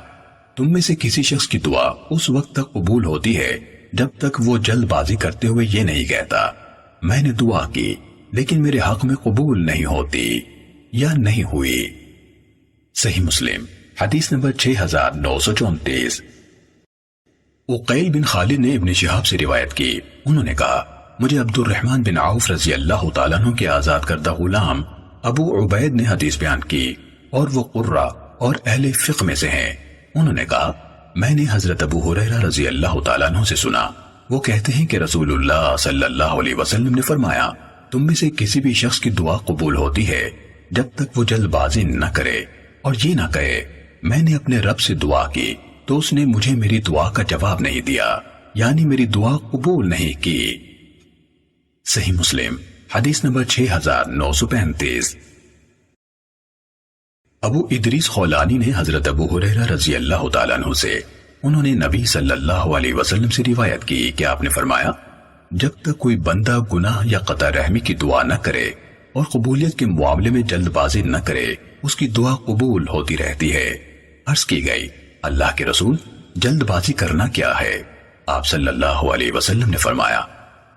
تم میں سے کسی شخص کی دعا اس وقت تک قبول ہوتی ہے جب تک وہ جلد بازی کرتے ہوئے یہ نہیں کہتا میں نے دعا کی لیکن میرے حق میں قبول نہیں ہوتی یا نہیں ہوئی۔ صحیح مسلم حدیث نمبر 6934۔ عقیل بن خالد نے ابن شہاب سے روایت کی، انہوں نے کہا مجھے عبد الرحمن بن عوف رضی اللہ تعالیٰ عنہ کے آزاد کردہ غلام ابو عبید نے حدیث بیان کی اور وہ قرہ اور اہل فقہ میں سے ہیں، انہوں نے کہا میں نے حضرت ابو ہریرہ رضی اللہ تعالیٰ عنہ سے سنا، وہ کہتے ہیں کہ رسول اللہ صلی اللہ علیہ وسلم نے فرمایا تم میں سے کسی بھی شخص کی دعا قبول ہوتی ہے جب تک وہ جلد بازی نہ کرے اور یہ نہ کہے میں نے اپنے رب سے دعا کی تو اس نے مجھے میری دعا کا جواب نہیں دیا، یعنی میری دعا قبول نہیں کی۔ صحیح مسلم حدیث نمبر 6935۔ ابو ادریس خولانی نے حضرت ابو ہریرہ رضی اللہ تعالیٰ عنہ سے، انہوں نے نبی صلی اللہ علیہ وسلم سے روایت کی کہ آپ نے فرمایا جب تک کوئی بندہ گناہ یا قطع رحمی کی دعا نہ کرے اور قبولیت کے معاملے میں جلد بازی نہ کرے اس کی دعا قبول ہوتی رہتی ہے۔ عرض کی گئی اللہ کے رسول جلد بازی کرنا کیا ہے؟ آپ صلی اللہ علیہ وسلم نے فرمایا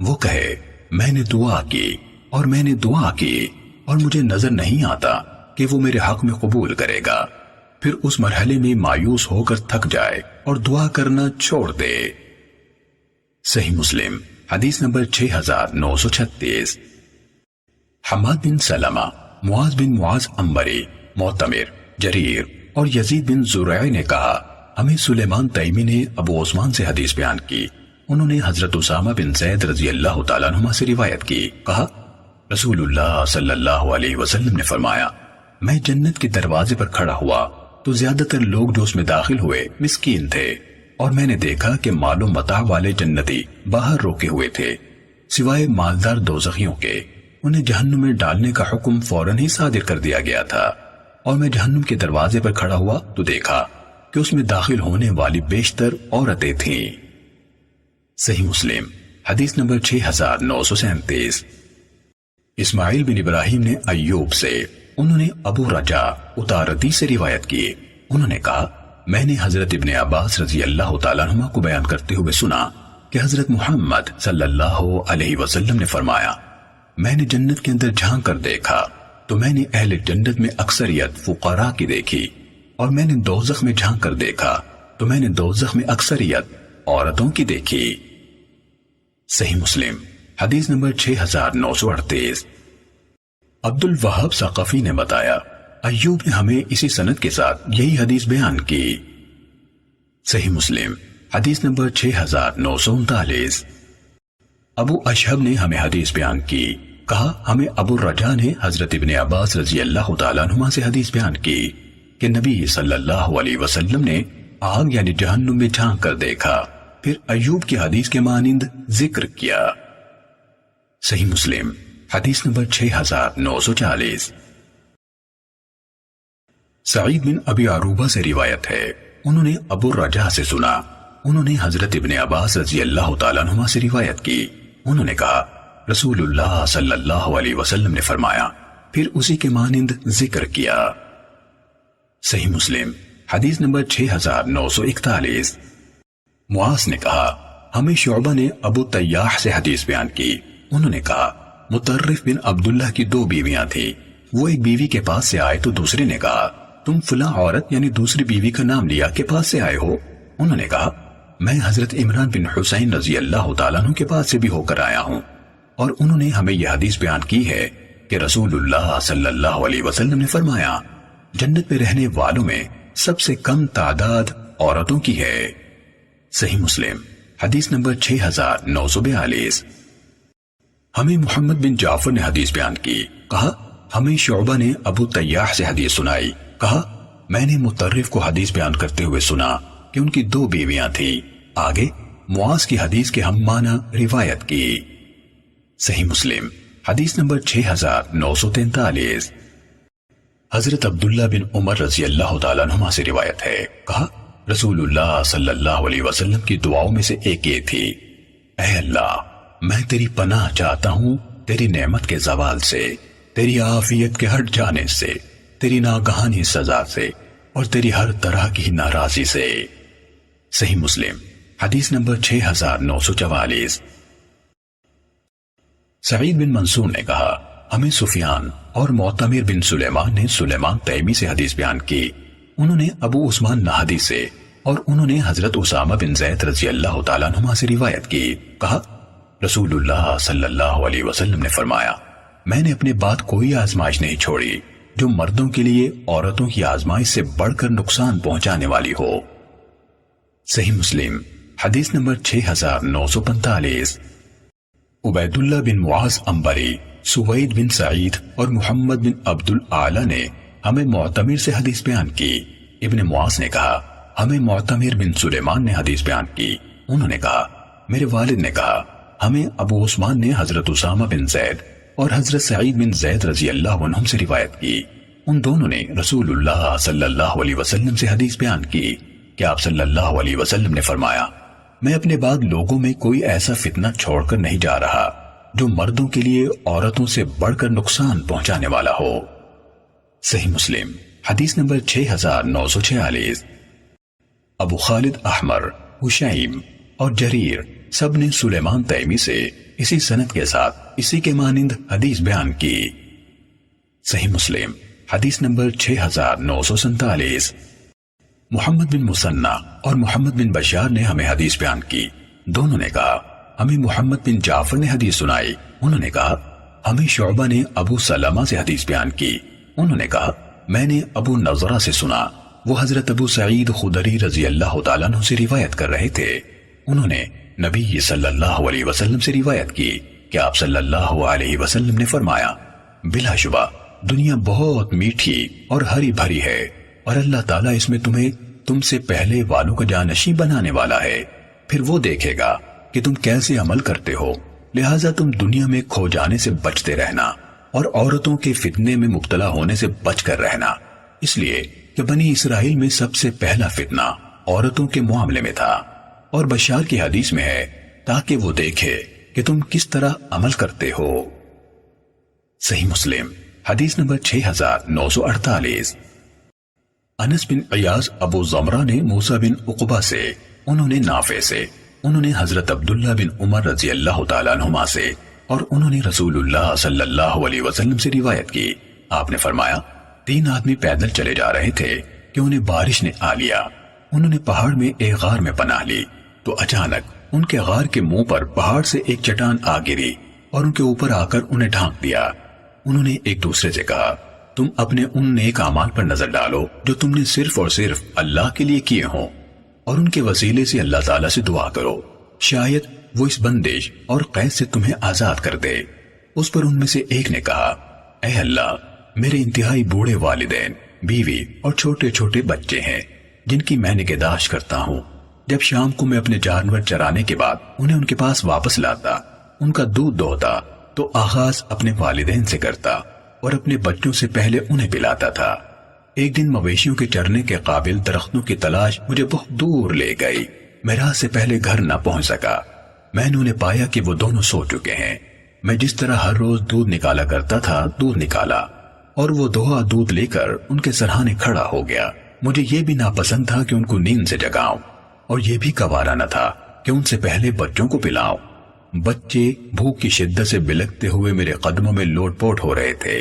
وہ کہے میں نے دعا کی اور میں نے دعا کی اور مجھے نظر نہیں آتا کہ وہ میرے حق میں قبول کرے گا، پھر اس مرحلے میں مایوس ہو کر تھک جائے اور دعا کرنا چھوڑ دے۔ صحیح مسلم حدیث نمبر 6936۔ حماد بن سلمہ، معاذ بن معاذ عنبری، معتمر، جریر اور یزید بن زرع نے کہا ہمیں سلیمان تیمی نے ابو عثمان سے حدیث بیان کی، انہوں نے حضرت اسامہ بن زید رضی اللہ تعالیٰ عنہما سے روایت کی، کہا رسول اللہ صلی اللہ علیہ وسلم نے فرمایا میں جنت کے دروازے پر کھڑا ہوا تو زیادہ تر لوگ جو اس میں داخل ہوئے مسکین تھے، اور میں نے دیکھا کہ مال و متاع والے جنتی باہر روکے ہوئے تھے سوائے مالدار دوزخیوں کے انہیں جہنم میں ڈالنے کا حکم فوراً ہی صادر کر دیا گیا تھا، اور میں جہنم کے دروازے پر کھڑا ہوا تو دیکھا کہ اس میں داخل ہونے والی بیشتر عورتیں تھیں۔ صحیح مسلم حدیث نمبر 6937۔ اسماعیل بن ابراہیم نے ایوب سے، انہوں نے ابو رجا اتارتی سے روایت کی، انہوں نے کہا میں نے حضرت ابن عباس رضی اللہ تعالیٰ عنہ کو بیان کرتے ہوئے سنا کہ حضرت محمد صلی اللہ علیہ وسلم نے فرمایا میں نے جنت کے اندر جھانک کر دیکھا تو میں نے اہل جنت میں اکثریت فقراء کی دیکھی، اور میں نے دوزخ میں جھانک کر دیکھا تو میں نے دوزخ میں اکثریت عورتوں کی دیکھی۔ صحیح مسلم حدیث نمبر 6938۔ عبد الوہاب ثقفی نے بتایا ایوب نے ہمیں اسی سند کے ساتھ یہی حدیث بیان کی۔ صحیح مسلم حدیث نمبر 6939۔ ابو اشہب نے ہمیں حدیث بیان کی، کہا ہمیں ابو الرجا نے حضرت ابن عباس رضی اللہ تعالیٰ عنہما سے حدیث بیان کی کہ نبی صلی اللہ علیہ وسلم نے آگ یعنی جہنم میں جھانک کر دیکھا، پھر ایوب کی حدیث کے مانند ذکر کیا۔ صحیح مسلم حدیث نمبر 6940۔ سعید بن ابی عروبہ سے روایت ہے، انہوں نے ابو الرجا سے سنا، انہوں نے حضرت ابن عباس رضی اللہ تعالیٰ عنہما سے روایت کی، انہوں نے کہا رسول اللہ صلی اللہ علیہ وسلم نے فرمایا، پھر اسی کے مانند ذکر کیا۔ صحیح مسلم حدیث نمبر 6941۔ معاذ نے کہا ہمیں شعبہ نے ابو طیاح سے حدیث بیان کی، انہوں نے کہا مطرف بن عبداللہ کی 2 بیویاں تھیں، وہ ایک بیوی کے پاس سے آئے تو دوسرے نے کہا تم فلاں عورت یعنی دوسری بیوی کا نام لیا کے پاس سے آئے ہو؟ انہوں نے کہا میں حضرت عمران بن حسین رضی اللہ تعالیٰ عنہ کے پاس سے بھی ہو کر آیا ہوں، اور انہوں نے ہمیں یہ حدیث بیان کی ہے کہ رسول اللہ صلی اللہ علیہ وسلم نے فرمایا جنت میں رہنے والوں میں سب سے کم تعداد عورتوں کی ہے۔ صحیح مسلم حدیث نمبر 6942۔ ہمیں محمد بن جعفر نے حدیث بیان کی، کہا ہمیں شعبہ نے ابو طیاح سے حدیث سنائی، کہا میں نے مطرف کو حدیث بیان کرتے ہوئے سنا کہ ان کی 2 بیویاں تھیں، آگے معاذ کی حدیث کے ہم معنی روایت کی۔ صحیح مسلم حدیث نمبر 6943۔ حضرت عبداللہ بن عمر رضی اللہ تعالیٰ عنہما سے روایت ہے، کہا رسول اللہ صلی اللہ علیہ وسلم کی دعاؤں میں سے ایک یہ تھی اے اللہ میں تیری پناہ چاہتا ہوں تیری نعمت کے زوال سے، تیری عافیت کے ہٹ جانے سے، تیری ناگہانی سزا سے، اور تیری ہر طرح کی ناراضی سے۔ صحیح مسلم حدیث نمبر 6944۔ سعید بن منصور نے کہا ہمیں سفیان اور معتمر بن سلیمان نے سلیمان تیمی سے حدیث بیان کی، انہوں نے ابو عثمان نہدی سے، اور انہوں نے حضرت اسامہ بن زید رضی اللہ تعالیٰ عنہما سے روایت کی، کہا رسول اللہ صلی اللہ علیہ وسلم نے فرمایا میں نے اپنے بعد کوئی آزمائش نہیں چھوڑی جو مردوں کے لیے عورتوں کی آزمائش سے بڑھ کر نقصان پہنچانے والی ہو۔ صحیح مسلم حدیث نمبر 6945۔ عبید اللہ بن معاذ عنبری، سوید بن سعید اور محمد بن عبد الاعلی نے ہمیں معتمر سے حدیث بیان کی، ابن معاذ نے کہا ہمیں معتمر بن سلیمان نے حدیث بیان کی، انہوں نے کہا میرے والد نے کہا ہمیں ابو عثمان نے حضرت اسامہ بن زید اور حضرت سعید بن زید رضی اللہ عنہم سے روایت کی، ان دونوں نے رسول اللہ صلی اللہ علیہ وسلم سے حدیث بیان کی کہ آپ صلی اللہ علیہ وسلم نے فرمایا میں اپنے بعد لوگوں میں کوئی ایسا فتنہ چھوڑ کر نہیں جا رہا جو مردوں کے لیے عورتوں سے بڑھ کر نقصان پہنچانے والا ہو۔ صحیح مسلم حدیث نمبر 6946۔ ابو خالد احمر، حشیم اور جریر سب نے سلیمان تیمی سے اسی سند کے ساتھ اسی کے مانند حدیث بیان کی۔ صحیح مسلم حدیث نمبر 6947۔ محمد بن مسنہ اور محمد بن بشار نے ہمیں حدیث بیان کی، دونوں نے کہا ہمیں محمد بن جعفر نے حدیث سنائی، انہوں نے کہا ہمیں شعبہ نے ابو سلمہ سے حدیث بیان کی، انہوں نے کہا میں نے ابو نضرہ سے سنا، وہ حضرت ابو سعید خدری رضی اللہ تعالیٰ عنہ سے روایت کر رہے تھے، انہوں نے نبی صلی اللہ علیہ وسلم سے روایت کی کہ آپ صلی اللہ علیہ وسلم نے فرمایا بلا شبہ دنیا بہت میٹھی اور ہری بھری ہے، اور اللہ تعالیٰ اس میں تمہیں تم سے پہلے والوں کا جانشین بنانے والا ہے، پھر وہ دیکھے گا کہ تم کیسے عمل کرتے ہو، لہٰذا تم دنیا میں کھو جانے سے بچتے رہنا اور عورتوں کے فتنے میں مبتلا ہونے سے بچ کر رہنا، اس لیے کہ بنی اسرائیل میں سب سے پہلا فتنہ عورتوں کے معاملے میں تھا۔ اور بشار کی حدیث میں ہے تاکہ وہ دیکھے کہ تم کس طرح عمل کرتے ہو۔ صحیح مسلم حدیث نمبر 6948۔ انس بن عیاض ابو زمرہ نے موسیٰ بن عقبہ سے، انہوں نے نافع سے، انہوں نے حضرت عبداللہ بن عمر رضی اللہ تعالیٰ عنہما سے، اور انہوں نے رسول اللہ صلی اللہ علیہ وسلم سے روایت کی۔ آپ نے فرمایا 3 آدمی پیدل چلے جا رہے تھے کہ انہیں بارش نے آ لیا۔ انہوں نے پہاڑ میں ایک غار میں پناہ لی تو اچانک ان کے غار کے منہ پر پہاڑ سے ایک چٹان آ گری اور ان کے اوپر آ کر انہیں ڈھانک دیا۔ انہوں نے ایک دوسرے سے کہا تم اپنے ان نیک اعمال پر نظر ڈالو جو تم نے صرف اور صرف اللہ کے لیے کیے ہوں، اور ان کے وسیلے سے اللہ تعالیٰ سے دعا کرو، شاید وہ اس بندش اور قید سے تمہیں آزاد کر دے۔ اس پر ان میں سے ایک نے کہا اے اللہ، میرے انتہائی بوڑھے والدین، بیوی اور چھوٹے چھوٹے بچے ہیں جن کی میں نگہداشت کرتا ہوں۔ جب شام کو میں اپنے جانور چرانے کے بعد انہیں ان کے پاس واپس لاتا، ان کا دودھ دوہتا تو آغاز اپنے والدین سے کرتا اور اپنے بچوں سے پہلے انہیں پلاتا تھا۔ ایک دن مویشیوں کے چرنے کے قابل درختوں کی تلاش مجھے بہت دور لے گئی، میں راہ سے پہلے گھر نہ پہنچ سکا۔ میں نے انہیں پایا کہ وہ دونوں سو چکے ہیں۔ میں جس طرح ہر روز دودھ نکالا کرتا تھا دودھ نکالا، اور وہ دوہا دودھ لے کر ان کے سرہانے کھڑا ہو گیا۔ مجھے یہ بھی ناپسند تھا کہ ان کو نیند سے جگاؤں، اور یہ بھی گوارا نہ تھا کہ ان سے پہلے بچوں کو پلاؤں۔ بچے بھوک کی شدت سے بلکتے ہوئے میرے قدموں میں لوٹ پوٹ ہو رہے تھے۔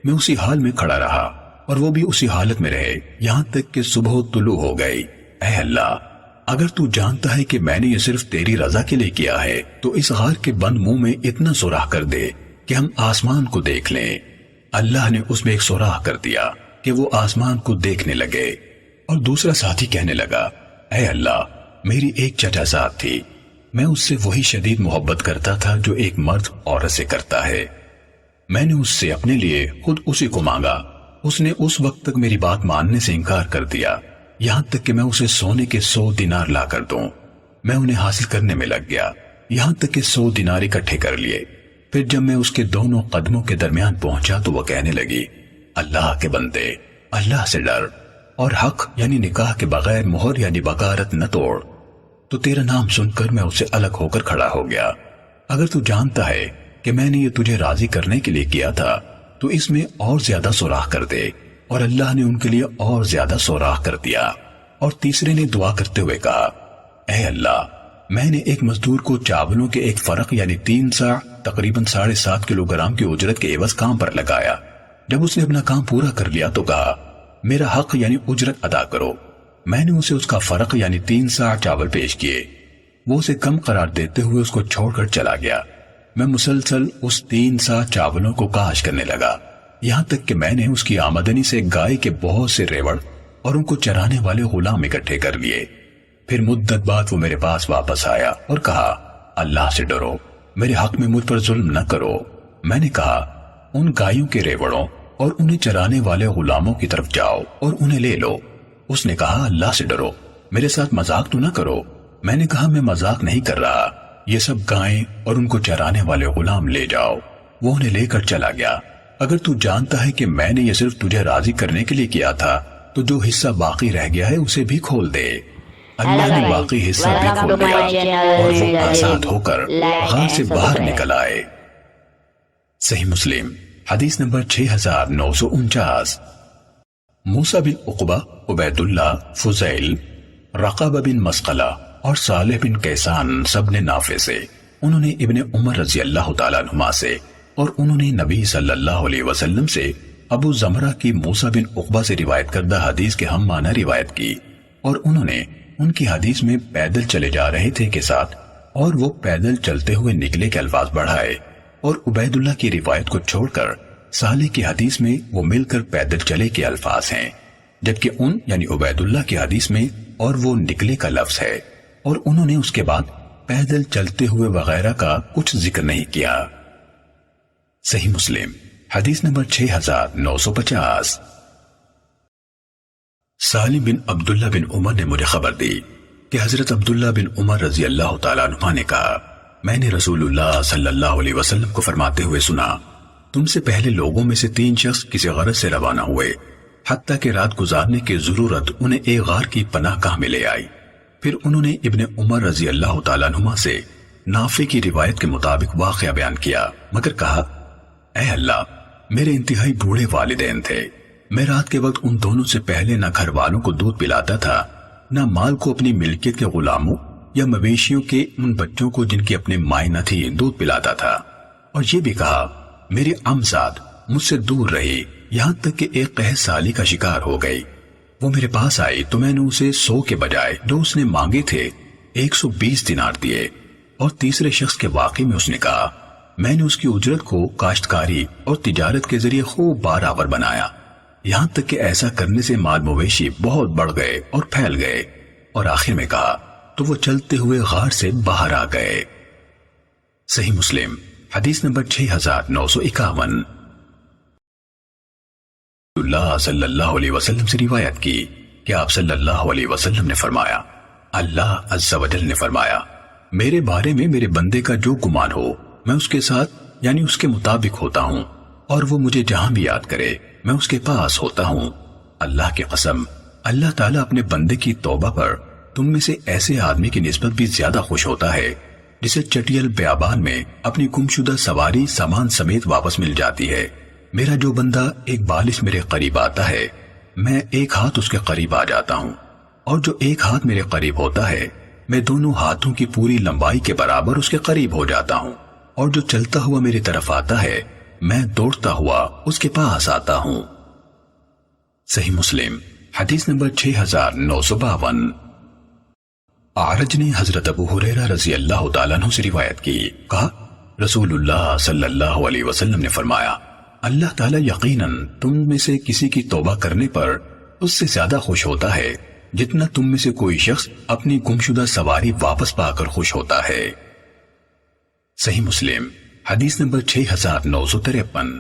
میں اسی حال میں کھڑا رہا اور وہ بھی اسی حالت میں رہے یہاں تک کہ صبح طلوع ہو گئی۔ اے اللہ، اگر تو جانتا ہے کہ میں نے یہ صرف تیری رضا کے لیے کیا ہے تو اس غار کے بند منہ میں اتنا سوراخ کر دے کہ ہم آسمان کو دیکھ لیں۔ اللہ نے اس میں ایک سوراخ کر دیا کہ وہ آسمان کو دیکھنے لگے۔ اور دوسرا ساتھی کہنے لگا اے اللہ، میری ایک چچا ذات تھی، میں اس سے وہی شدید محبت کرتا تھا جو ایک مرد عورت سے کرتا ہے۔ میں نے اس سے اپنے لیے خود اسی کو مانگا، اس نے اس وقت تک میری بات ماننے سے انکار کر دیا، یہاں تک کہ میں اسے سونے کے 100 دینار لا کر دوں۔ میں انہیں حاصل کرنے میں لگ گیا، یہاں تک کہ 100 دینار اکٹھے کر لیے۔ پھر جب میں اس کے دونوں قدموں کے درمیان پہنچا تو وہ کہنے لگی اللہ کے بندے، اللہ سے ڈر اور حق یعنی نکاح کے بغیر مہر یعنی بغارت نہ توڑ۔ تو تیرا نام سن کر میں اسے الگ ہو کر کھڑا ہو گیا۔ اگر تو جانتا ہے کہ میں نے یہ تجھے راضی کرنے کے لیے کیا تھا تو اس میں اور زیادہ سوراخ کر دے، اور اللہ نے ان کے لیے اور زیادہ سوراخ کر دیا۔ اور تیسرے نے دعا کرتے ہوئے کہا اے اللہ، میں نے ایک مزدور کو چاولوں کے ایک فرق یعنی 3 ساع تقریباً 7.5 کلوگرام کی اجرت کے عوض کام پر لگایا۔ جب اس نے اپنا کام پورا کر لیا تو کہا میرا حق یعنی اجرت ادا کرو۔ میں نے اسے اس کا فرق یعنی 3 ساع چاول پیش کیے، وہ اسے کم قرار دیتے ہوئے اس کو چھوڑ کر چلا گیا۔ میں مسلسل اس 3 ساع چاولوں کو کاش کرنے لگا، یہاں تک کہ میں نے اس کی آمدنی سے گائے کے بہت سے ریوڑ اور ان کو چرانے والے غلام اکٹھے کر لیے۔ پھر مدت بعد وہ میرے پاس واپس آیا اور کہا اللہ سے ڈرو، میرے حق میں مجھ پر ظلم نہ کرو۔ میں نے کہا ان گایوں کے ریوڑوں اور انہیں چرانے والے غلاموں کی طرف جاؤ اور انہیں لے لو۔ اس نے کہا اللہ سے ڈرو، میرے ساتھ مذاق تو نہ کرو۔ میں نے کہا میں مذاق نہیں کر رہا، یہ سب گائیں اور ان کو چرانے والے غلام لے جاؤ۔ وہ انہیں لے کر چلا گیا۔ اگر تو جانتا ہے کہ میں نے یہ صرف تجھے راضی کرنے کے لیے کیا تھا تو جو حصہ باقی رہ گیا ہے اسے بھی کھول دے۔ اللہ نے باقی حصہ بھی کھول دیا اور وہ آزاد ہو کر غار سے باہر نکل آئے۔ صحیح مسلم حدیث نمبر 6949۔ موسیٰ بن عقبہ، عبید اللہ، فضیل، رقابہ بن مسقلہ اور صالح بن کیسان سب نے نافع سے، انہوں نے ابن عمر رضی اللہ تعالیٰ عنہما سے، اور انہوں نے نبی صلی اللہ علیہ وسلم سے ابو زمرہ کی موسیٰ بن عقبہ سے روایت کردہ حدیث کے ہم معنی روایت کی، اور انہوں نے ان کی حدیث میں پیدل چلے جا رہے تھے کے ساتھ اور وہ پیدل چلتے ہوئے نکلے کے الفاظ بڑھائے، اور عبید اللہ کی روایت کو چھوڑ کر صالح کی حدیث میں وہ مل کر پیدل چلے کے الفاظ ہیں، جبکہ ان یعنی عبید اللہ کی حدیث میں اور وہ نکلے کا لفظ ہے، اور انہوں نے اس کے بعد پیدل چلتے ہوئے وغیرہ کا کچھ ذکر نہیں کیا۔ صحیح مسلم حدیث نمبر 6950۔ سالم بن عبداللہ بن عمر نے مجھے خبر دی کہ حضرت عبداللہ بن عمر رضی اللہ تعالیٰ عنہ نے کہا میں نے رسول اللہ صلی اللہ علیہ وسلم کو فرماتے ہوئے سنا، تم سے پہلے لوگوں میں سے 3 شخص کسی غرض سے روانہ ہوئے، حتیٰ کہ رات گزارنے کی ضرورت انہیں ایک غار کی پناہ گاہ میں لے آئی۔ پھر انہوں نے ابن عمر رضی اللہ تعالیٰ عنہما سے نافع کی روایت کے مطابق واقعہ بیان کیا، مگر کہا، اے اللہ، میرے انتہائی بوڑھے والدین تھے، میں رات کے وقت ان دونوں سے پہلے نہ گھر والوں کو دودھ پلاتا تھا، نہ مال کو اپنی ملکیت کے غلاموں یا مویشیوں کے ان بچوں کو جن کی اپنے مائیں نہ تھی دودھ پلاتا تھا۔ اور یہ بھی کہا، میری امزاد مجھ سے دور رہی یہاں تک کہ ایک قحط سالی کا شکار ہو گئی۔ وہ میرے پاس آئی تو میں نے اسے 100 کے بجائے جو اس نے مانگے تھے 120 دینار دیے۔ اور تیسرے شخص کے واقعے میں اس نے کہا، میں نے اس کی اجرت کو کاشتکاری اور تجارت کے ذریعے خوب بارآور بنایا، یہاں تک کہ ایسا کرنے سے مال مویشی بہت بڑھ گئے اور پھیل گئے۔ اور آخر میں کہا تو وہ چلتے ہوئے غار سے باہر آ گئے۔ صحیح مسلم حدیث نمبر 6951۔ اللہ صلی اللہ علیہ وسلم سے روایت کی کہ آپ صلی اللہ علیہ وسلم نے فرمایا، اللہ عز و جل نے فرمایا، میرے بارے میں میرے بندے کا جو گمان ہو میں اس کے ساتھ یعنی اس کے مطابق ہوتا ہوں، اور وہ مجھے جہاں بھی یاد کرے میں اس کے پاس ہوتا ہوں۔ اللہ کی قسم، اللہ تعالیٰ اپنے بندے کی توبہ پر تم میں سے ایسے آدمی کی نسبت بھی زیادہ خوش ہوتا ہے جسے چٹیل بیابان میں اپنی گمشدہ سواری سامان سمیت واپس مل جاتی ہے۔ میرا جو بندہ ایک بالش میرے قریب آتا ہے میں ایک ہاتھ اس کے قریب آ جاتا ہوں، اور جو ایک ہاتھ میرے قریب ہوتا ہے میں دونوں ہاتھوں کی پوری لمبائی کے برابر اس کے قریب ہو جاتا ہوں، اور جو چلتا ہوا میری طرف آتا ہے میں دوڑتا ہوا اس کے پاس آتا ہوں۔ صحیح مسلم حدیث نمبر 6952۔ اعرج نے حضرت ابو ہریرہ رضی اللہ تعالیٰ عنہ سے روایت کی، کہا رسول اللہ صلی اللہ علیہ وسلم نے فرمایا، اللہ تعالیٰ یقیناً تم میں سے کسی کی توبہ کرنے پر اس سے زیادہ خوش ہوتا ہے جتنا تم میں سے کوئی شخص اپنی گمشدہ سواری واپس پا کر خوش ہوتا ہے۔ صحیح مسلم حدیث نمبر 6953۔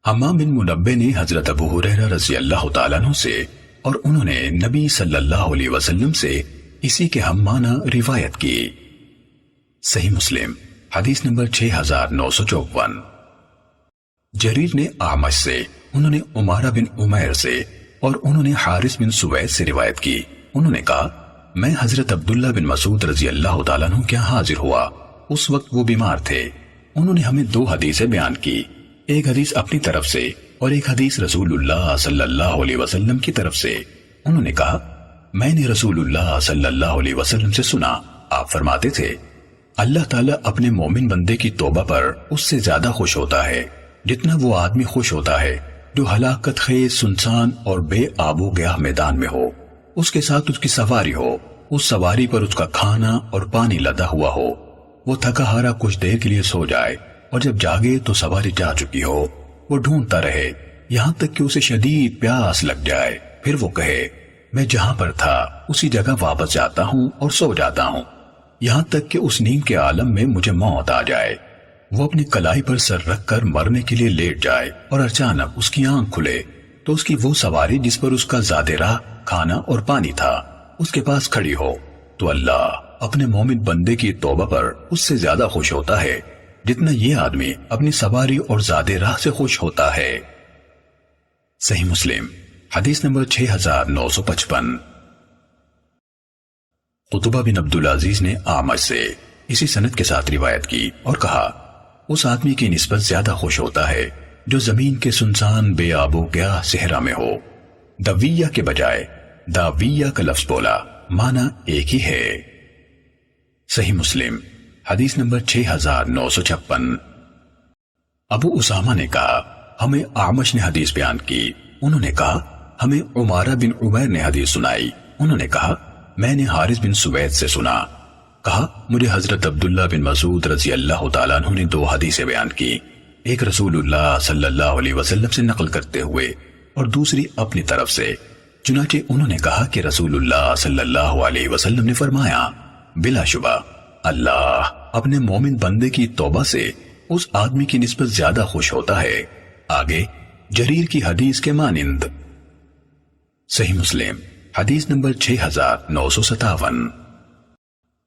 حمام بن منبہ نے حضرت ابو ہریرہ رضی اللہ تعالیٰ عنہ سے اور انہوں نے نبی صلی اللہ علیہ وسلم سے اسی کے ہم معنی روایت کی۔ صحیح مسلم حدیث نمبر 6954۔ جریر نے اعمش سے، انہوں نے عمارہ بن عمیر سے اور انہوں نے حارث بن سوید سے روایت کی، انہوں نے کہا میں حضرت عبداللہ بن مسعود رضی اللہ تعالیٰ عنہ کے یہاں حاضر ہوا، اس وقت وہ بیمار تھے۔ انہوں نے ہمیں 2 حدیثیں بیان کی، ایک حدیث اپنی طرف سے اور ایک حدیث رسول اللہ صلی اللہ علیہ وسلم کی طرف سے۔ انہوں نے کہا میں نے رسول اللہ صلی اللہ علیہ وسلم سے سنا، آپ فرماتے تھے اللہ تعالیٰ اپنے مومن بندے کی توبہ پر اس سے زیادہ خوش ہوتا ہے جتنا وہ آدمی خوش ہوتا ہے جو ہلاکت خیز سنسان اور بے آب و گیاہ میدان میں ہو، اس کے ساتھ اس کی سواری ہو، اس سواری پر اس کا کھانا اور پانی لدا ہوا ہو، وہ تھکا ہارا کچھ دیر کے لیے سو جائے اور جب جاگے تو سواری جا چکی ہو، وہ ڈھونڈتا رہے یہاں تک کہ اسے شدید پیاس لگ جائے، پھر وہ کہے میں جہاں پر تھا اسی جگہ واپس جاتا ہوں اور سو جاتا ہوں، یہاں تک کہ اس نیند کے عالم میں مجھے موت آ جائے، وہ اپنی کلائی پر سر رکھ کر مرنے کے لیے لیٹ جائے اور اچانک اس کی آنکھ کھلے تو اس کی وہ سواری جس پر اس کا زاد راہ کھانا اور پانی تھا اس کے پاس کھڑی ہو، تو اللہ اپنے مومن بندے کی توبہ پر اس سے زیادہ خوش ہوتا ہے جتنا یہ آدمی اپنی سواری اور زاد راہ سے خوش ہوتا ہے۔ صحیح مسلم حدیث نمبر 6955۔ قطبہ بن عبدالعزیز نے اعمش سے اسی سند کے ساتھ روایت کی اور کہا اس آدمی کی نسبت زیادہ خوش ہوتا ہے جو زمین کے سنسان بے آب و گیاہ صحرا میں ہو۔ دویہ کے بجائے داویہ کا لفظ بولا، معنی ایک ہی ہے۔ صحیح مسلم حدیث نمبر 6956۔ ابو اسامہ نے کہا ہمیں اعمش نے حدیث بیان کی، انہوں نے کہا ہمیں عمارہ بن عمیر نے حدیث سنائی، انہوں نے کہا میں نے حارث بن سوید سے سنا، کہا مجھے حضرت عبداللہ بن مسعود رضی اللہ تعالیٰ عنہ نے 2 حدیثیں بیان کی، ایک رسول اللہ صلی اللہ علیہ وسلم سے نقل کرتے ہوئے اور دوسری اپنی طرف سے، چنانچہ انہوں نے کہا کہ رسول اللہ صلی اللہ علیہ وسلم نے فرمایا بلا شبہ اللہ اپنے مومن بندے کی توبہ سے اس آدمی کی نسبت زیادہ خوش ہوتا ہے۔ آگے جریر کی حدیث کے مانند۔ صحیح مسلم حدیث نمبر 6957۔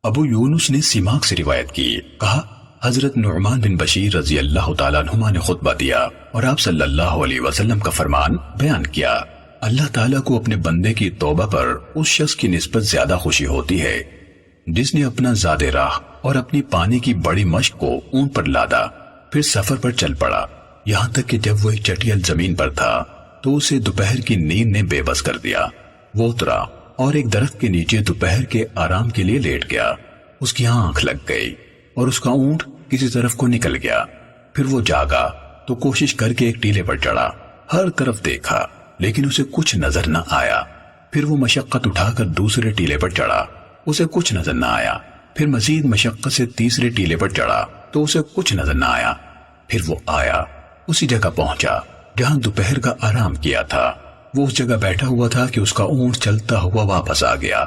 ابو یونس نے سماک سے روایت کی، کہا حضرت نعمان بن بشیر رضی اللہ تعالیٰ عنہما نے خطبہ دیا اور آپ صلی اللہ علیہ وسلم کا فرمان بیان کیا، اللہ تعالیٰ کو اپنے بندے کی توبہ پر اس شخص کی نسبت زیادہ خوشی ہوتی ہے جس نے اپنا زاد راہ اور اپنی پانی کی بڑی مشق کو اونٹ پر لادا، پھر سفر پر چل پڑا، یہاں تک کہ جب وہ ایک چٹیل زمین پر تھا تو اسے دوپہر کی نیند نے بے بس کر دیا۔ وہ اترا اور ایک درخت کے نیچے دوپہر کے آرام کے لیے لیٹ گیا۔ اس کی آنکھ لگ گئی اور اس کا اونٹ کسی طرف کو نکل گیا۔ پھر وہ جاگا تو کوشش کر کے ایک ٹیلے پر چڑھا، ہر طرف دیکھا لیکن اسے کچھ نظر نہ آیا۔ پھر وہ مشقت اٹھا کر دوسرے ٹیلے پر چڑھا، اسے کچھ نظر نہ آیا۔ پھر مزید مشقت سے تیسرے ٹیلے پر چڑھا تو اسے کچھ نظر نہ آیا۔ پھر وہ آیا، اسی جگہ پہنچا جہاں دوپہر کا آرام کیا تھا۔ وہ اس جگہ بیٹھا ہوا تھا کہ اس کا اونٹ چلتا ہوا واپس آ گیا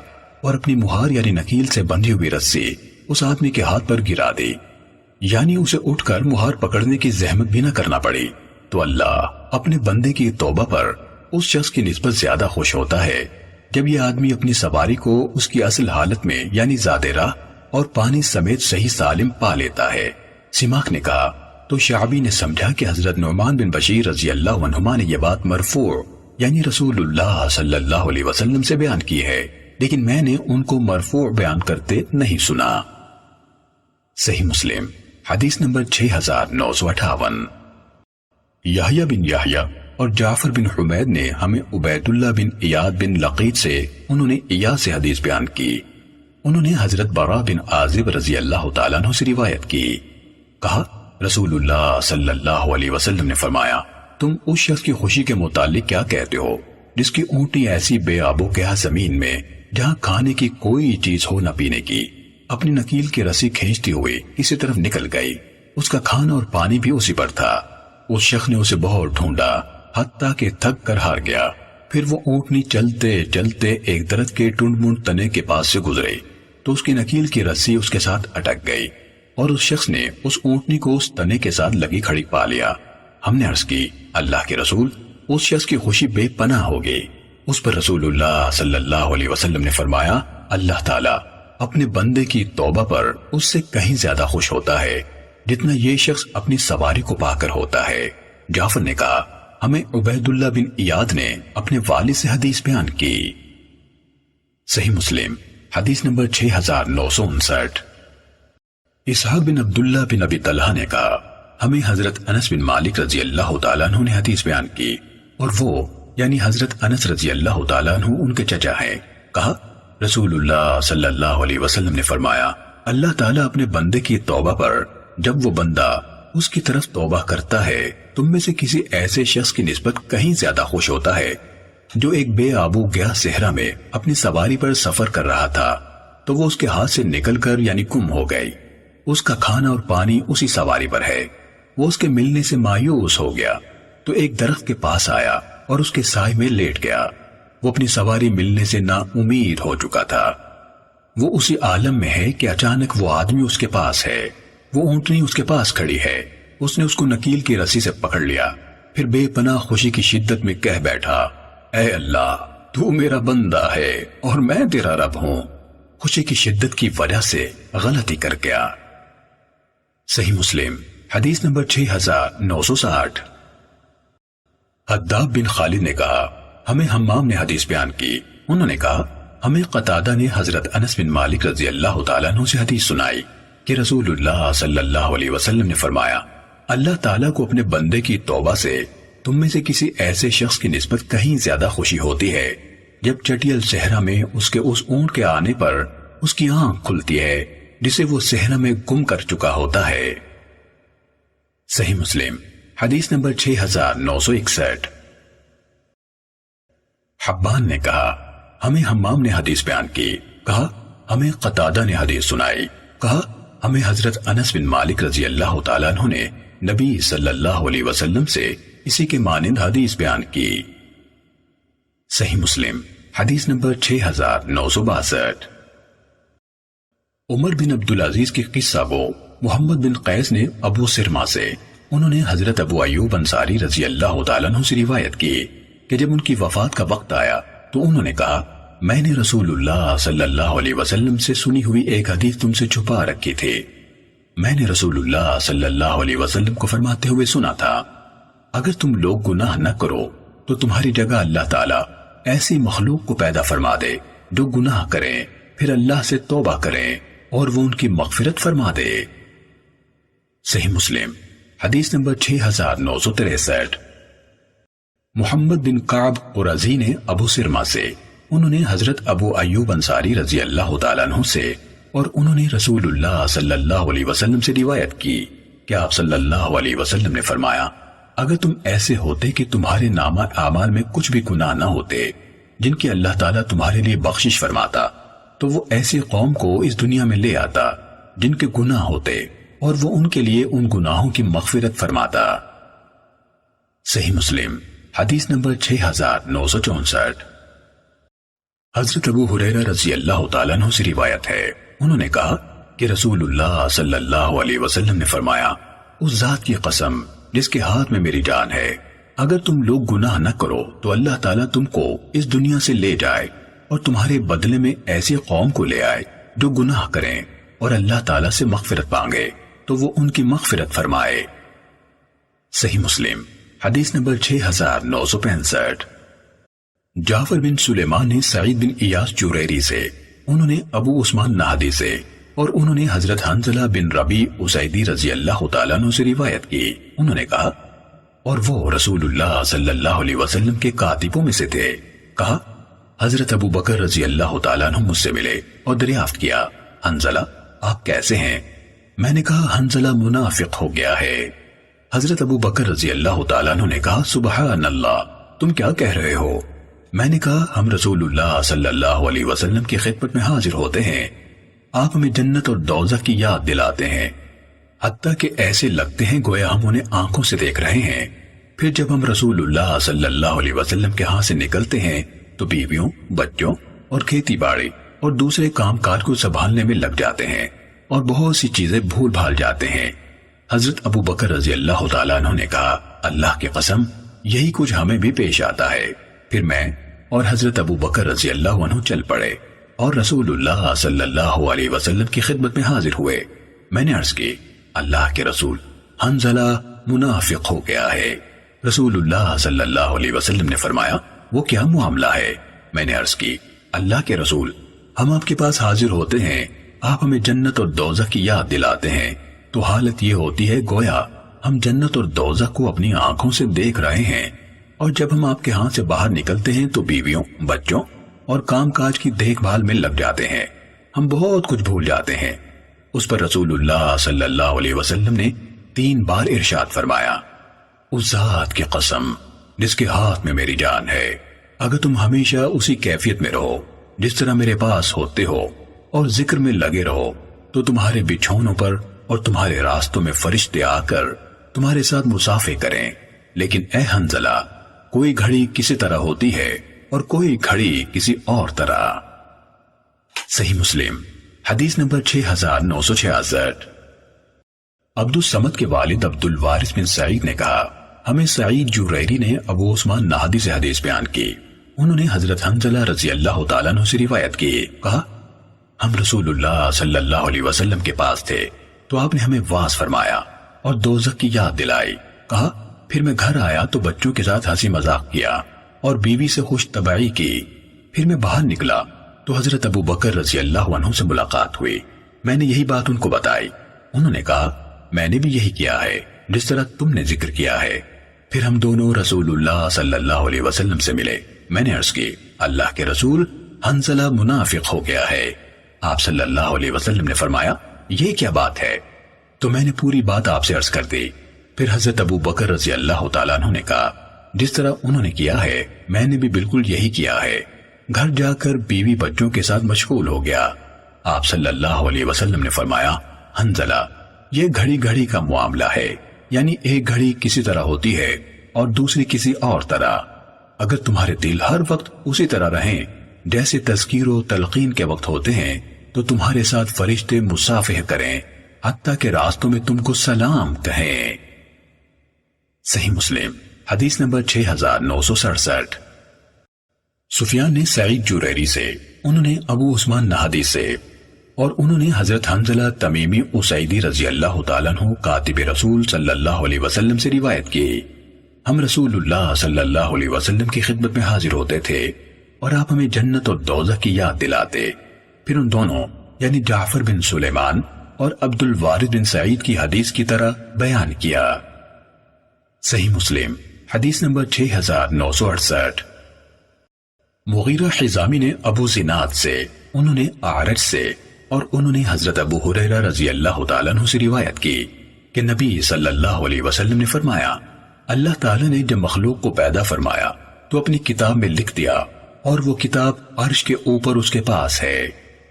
اور اپنی مہار یعنی نکیل سے بندھی ہوئی رسی اس آدمی کے ہاتھ پر گرا دی، یعنی اسے اٹھ کر مہار پکڑنے کی زحمت بھی نہ کرنا پڑی۔ تو اللہ اپنے بندے کی توبہ پر اس شخص کی نسبت زیادہ خوش ہوتا ہے جب یہ آدمی اپنی سواری کو اس کی اصل حالت میں یعنی زاد راہ اور پانی سمیت صحیح سالم پا لیتا ہے۔ سماک نے کہا تو شعبی نے سمجھا کہ حضرت نعمان بن بشیر رضی اللہ عنہما نے یہ بات مرفوع یعنی رسول اللہ صلی اللہ علیہ وسلم سے بیان کی ہے، لیکن میں نے ان کو مرفوع بیان کرتے نہیں سنا۔ صحیح مسلم حدیث نمبر 6958۔ یحییٰ بن یحییٰ اور جعفر بن حمید نے ہمیں عبید اللہ بن ایاد بن لقیط سے انہوں نے ایاد سے حدیث بیان کی، انہوں نے حضرت براء بن عازب رضی اللہ تعالیٰ عنہ سے روایت کی، کہا رسول اللہ صلی اللہ علیہ وسلم نے فرمایا تم اس شخص کی خوشی کے متعلق کیا کہتے ہو جس کی اونٹی ایسی بے آبو گیا زمین میں جہاں کھانے کی کوئی چیز ہو نہ پینے کی، اپنی نکیل کی رسی کھینچتی ہوئی کسی طرف نکل گئی، اس کا کھانا اور پانی بھی اسی پر تھا۔ اس شخص نے اسے بہت ڈھونڈا حتیٰ کہ تھک کر ہار گیا۔ پھر وہ اونٹنی چلتے چلتے ایک درخت کے ٹنڈ منڈ تنے کے پاس سے گزری تو اس کی نکیل کی رسی اس کے ساتھ اٹک گئی اور اس شخص نے اس اونٹنی کو اس تنے کے ساتھ لگی کھڑی پا لیا۔ ہم نے عرض کی اللہ کے رسول، اس شخص کی خوشی بے پناہ ہوگی۔ اس پر رسول اللہ صلی اللہ علیہ وسلم نے فرمایا اللہ تعالیٰ اپنے بندے کی توبہ پر اس سے کہیں زیادہ خوش ہوتا ہے جتنا یہ شخص اپنی سواری کو پا کر ہوتا ہے۔ جعفر نے کہا ہمیں عبید اللہ بن ایاد نے اپنے والد سے حدیث بیان کی۔ صحیح مسلم حدیث نمبر 6959۔ اسحاق بن عبداللہ بن ابی طلحہ نے کہا ہمیں حضرت انس بن مالک رضی اللہ تعالیٰ عنہ نے حدیث بیان کی اور وہ یعنی حضرت انس رضی اللہ تعالیٰ عنہ ان کے چچا ہیں، کہا رسول اللہ صلی اللہ علیہ وسلم نے فرمایا اللہ تعالیٰ اپنے بندے کی توبہ پر جب وہ بندہ اس کی طرف توبہ کرتا ہے تم میں سے کسی ایسے شخص کی نسبت کہیں زیادہ خوش ہوتا ہے جو ایک بے آبو گیا صحرا میں اپنی سواری پر سفر کر رہا تھا تو وہ اس کے ہاتھ سے نکل کر یعنی گم ہو گئی، اس کا کھانا اور پانی اسی سواری پر ہے، وہ اس کے ملنے سے مایوس ہو گیا تو ایک درخت کے پاس آیا اور اس کے سائے میں لیٹ گیا، وہ اپنی سواری ملنے سے نا امید ہو چکا تھا۔ وہ اسی عالم میں ہے کہ اچانک وہ آدمی اس کے پاس ہے، وہ اونٹنی اس کے پاس کھڑی ہے، اس نے اس کو نکیل کی رسی سے پکڑ لیا، پھر بے پناہ خوشی کی شدت میں کہہ بیٹھا اے اللہ تو میرا بندہ ہے اور میں تیرا رب ہوں، خوشی کی شدت کی وجہ سے غلطی کر گیا۔ صحیح مسلم حدیث نمبر 6960۔ حداب بن خالد نے کہا ہمیں حمام نے حدیث بیان کی، انہوں نے کہا ہمیں قتادہ نے حضرت انس بن مالک رضی اللہ تعالیٰ عنہ سے حدیث سنائی کہ رسول اللہ صلی اللہ علیہ وسلم نے فرمایا اللہ تعالیٰ کو اپنے بندے کی توبہ سے تم میں سے کسی ایسے شخص کی نسبت کہیں زیادہ خوشی ہوتی ہے جب چٹیل صحرا میں اس کے اس اونٹ کے آنے پر اس کی آنکھ کھلتی ہے جسے وہ صحرا میں گم کر چکا ہوتا ہے۔ صحیح مسلم حدیث نمبر 6961۔ حبان نے کہا ہمیں حمام نے حدیث بیان کی، کہا ہمیں قتادہ نے حدیث سنائی، کہا ہمیں حضرت انس بن مالک رضی اللہ تعالیٰ عنہ نے نبی صلی اللہ علیہ وسلم سے اسی کے مانند حدیث بیان کی۔ صحیح مسلم حدیث نمبر 6962۔ عمر بن عبدالعزیز کی قصہ گو محمد بن قیس نے ابو سرما سے، انہوں نے حضرت ابو ایوب انصاری رضی اللہ تعالیٰ عنہ سے روایت کی کہ جب ان کی وفات کا وقت آیا تو انہوں نے کہا میں نے رسول اللہ صلی اللہ علیہ وسلم سے سنی ہوئی ایک حدیث تم سے چھپا رکھی تھی۔ میں نے رسول اللہ صلی اللہ علیہ وسلم کو فرماتے ہوئے سنا تھا، اگر تم لوگ گناہ نہ کرو تو تمہاری جگہ اللہ تعالیٰ ایسی مخلوق کو پیدا فرما دے جو گناہ کریں، پھر اللہ سے توبہ کریں اور وہ ان کی مغفرت فرما دے۔ صحیح مسلم حدیث نمبر 6963۔ محمد بن قعب قرظی نے ابو سرما سے، انہوں نے حضرت ابو ایوب انصاری رضی اللہ تعالیٰ عنہ سے، اور انہوں نے رسول اللہ صلی اللہ علیہ وسلم سے روایت کی کہ آپ صلی اللہ علیہ وسلم نے فرمایا، اگر تم ایسے ہوتے کہ تمہارے نامہ اعمال میں کچھ بھی گناہ نہ ہوتے جن کی اللہ تعالیٰ تمہارے لیے بخشش فرماتا، تو وہ ایسی قوم کو اس دنیا میں لے آتا جن کے گناہ ہوتے اور وہ ان کے لیے ان گناہوں کی مغفرت فرماتا۔ صحیح مسلم حدیث نمبر 6964۔ حضرت ابو ہریرہ رضی اللہ تعالیٰ عنہ سے روایت ہے، انہوں نے کہا کہ رسول اللہ صلی اللہ علیہ وسلم نے فرمایا، اس ذات کی قسم جس کے ہاتھ میں میری جان ہے، اگر تم لوگ گناہ نہ کرو تو اللہ تعالیٰ تم کو اس دنیا سے لے جائے اور تمہارے بدلے میں ایسی قوم کو لے آئے جو گناہ کریں اور اللہ تعالیٰ سے مغفرت مانگے تو وہ ان کی مغفرت فرمائے۔ صحیح مسلم حدیث نمبر 6965۔ جعفر بن سلیمان نے سعید بن ایاس جوریری سے، انہوں نے ابو عثمان نہدی سے، اور انہوں نے حضرت حنظلہ بن ربیع اسیدی رضی اللہ تعالیٰ عنہ سے روایت کی، انہوں نے کہا، اور وہ رسول اللہ صلی اللہ علیہ وسلم کے کاتبوں میں سے تھے، کہا حضرت ابو بکر رضی اللہ تعالیٰ عنہ مجھ سے ملے اور دریافت کیا، حنظلہ آپ کیسے ہیں؟ میں نے کہا حنظلہ منافق ہو گیا ہے۔ حضرت ابو بکر رضی اللہ تعالیٰ عنہ نے کہا سبحان اللہ، تم کیا کہہ رہے ہو؟ میں نے کہا ہم رسول اللہ صلی اللہ علیہ وسلم کی خدمت میں حاضر ہوتے ہیں، آپ ہمیں جنت اور دوزخ کی یاد دلاتے ہیں، حتیٰ کہ ایسے لگتے ہیں گویا ہم انہیں آنکھوں سے دیکھ رہے ہیں۔ پھر جب ہم رسول اللہ صلی اللہ علیہ وسلم کے ہاں سے نکلتے ہیں تو بیویوں، بچوں اور کھیتی باڑی اور دوسرے کام کاج کو سنبھالنے میں لگ جاتے ہیں اور بہت سی چیزیں بھول بھال جاتے ہیں۔ حضرت ابو بکر رضی اللہ تعالیٰ عنہ نے کہا اللہ کی قسم یہی کچھ ہمیں بھی پیش آتا ہے۔ پھر میں اور حضرت ابو بکر رضی اللہ عنہ چل پڑے اور رسول اللہ صلی اللہ علیہ وسلم کی خدمت میں حاضر ہوئے۔ میں نے عرض کی اللہ کے رسول، حنظلہ منافق ہو گیا ہے۔ رسول اللہ صلی اللہ علیہ وسلم نے فرمایا وہ کیا معاملہ ہے؟ میں نے عرض کی اللہ کے رسول، ہم آپ کے پاس حاضر ہوتے ہیں، آپ ہمیں جنت اور دوزخ کی یاد دلاتے ہیں تو حالت یہ ہوتی ہے گویا ہم جنت اور دوزخ کو اپنی آنکھوں سے دیکھ رہے ہیں، اور جب ہم آپ کے ہاں سے باہر نکلتے ہیں تو بیویوں، بچوں اور کام کاج کی دیکھ بھال میں لگ جاتے ہیں، ہم بہت کچھ بھول جاتے ہیں۔ اس پر رسول اللہ صلی اللہ علیہ وسلم نے 3 بار ارشاد فرمایا اس ذات کی قسم جس کے ہاتھ میں میری جان ہے، اگر تم ہمیشہ اسی کیفیت میں رہو جس طرح میرے پاس ہوتے ہو اور ذکر میں لگے رہو تو تمہارے بچھونوں پر اور تمہارے راستوں میں فرشتے آ کر تمہارے ساتھ مصافحے کریں، لیکن اے حنظلہ کوئی گھڑی کسی طرح ہوتی ہے اور کوئی گھڑی کسی اور طرح۔ صحیح مسلم حدیث نمبر 6966۔ عبد الصمد کے والد عبد الوارث بن سعید نے کہا ہمیں سعید جوریری نے ابو عثمان نہدی سے حدیث بیان کی، انہوں نے حضرت حنظلہ رضی اللہ تعالیٰ عنہ سے روایت کی، کہا ہم رسول اللہ صلی اللہ علیہ وسلم کے پاس تھے تو آپ نے ہمیں واعظ فرمایا اور دوزخ کی یاد دلائی، کہا پھر میں گھر آیا تو بچوں کے ساتھ ہنسی مذاق کیا اور بیوی سے خوش طبعی کی، پھر میں باہر نکلا تو حضرت ابو بکر رضی اللہ عنہ سے ملاقات ہوئی، میں نے یہی بات ان کو بتائی، انہوں نے کہا میں نے بھی یہی کیا ہے جس طرح تم نے ذکر کیا ہے۔ پھر ہم دونوں رسول اللہ صلی اللہ علیہ وسلم سے ملے، میں نے عرض کی اللہ کے رسول، حنظلہ منافق ہو گیا ہے۔ آپ صلی اللہ علیہ وسلم نے فرمایا یہ کیا بات ہے؟ تو میں نے پوری بات آپ سے عرض کر دی۔ پھر حضرت ابو بکر رضی اللہ تعالیٰ عنہ نے کہا جس طرح انہوں نے کیا ہے میں نے بھی بالکل یہی کیا ہے، گھر جا کر بیوی بچوں کے ساتھ مشغول ہو گیا۔ آپ صلی اللہ علیہ وسلم نے فرمایا حنظلہ یہ گھڑی گھڑی کا معاملہ ہے، یعنی ایک گھڑی کسی طرح ہوتی ہے اور دوسری کسی اور طرح، اگر تمہارے دل ہر وقت اسی طرح رہیں جیسے تذکیر و تلقین کے وقت ہوتے ہیں تو تمہارے ساتھ فرشتے مصافحہ کریں حتیٰ کہ راستوں میں تم کو سلام کہیں۔ صحیح مسلم حدیث نمبر 6967۔ سفیان نے سعید جریری سے، انہوں نے ابو عثمان نہدی سے، اور انہوں نے حضرت حنظلہ تمیمی اسیدی رضی اللہ تعالیٰ عنہ کاتب رسول صلی اللہ علیہ وسلم سے روایت کی، ہم رسول اللہ صلی اللہ علیہ وسلم کی خدمت میں حاضر ہوتے تھے اور آپ ہمیں جنت اور دوزخ کی یاد دلاتے، پھر ان دونوں یعنی جعفر بن سلیمان اور عبد الوارث بن سعید کی حدیث کی طرح بیان کیا۔ صحیح مسلم حدیث نمبر 6968۔ مغیرہ حزامی نے ابو زناد سے، انہوں نے اعرج سے، اور انہوں نے حضرت ابو ہریرہ رضی اللہ تعالیٰ عنہ سے روایت کی کہ نبی صلی اللہ علیہ وسلم نے فرمایا، اللہ تعالیٰ نے جب مخلوق کو پیدا فرمایا تو اپنی کتاب میں لکھ دیا، اور وہ کتاب عرش کے اوپر اس کے پاس ہے،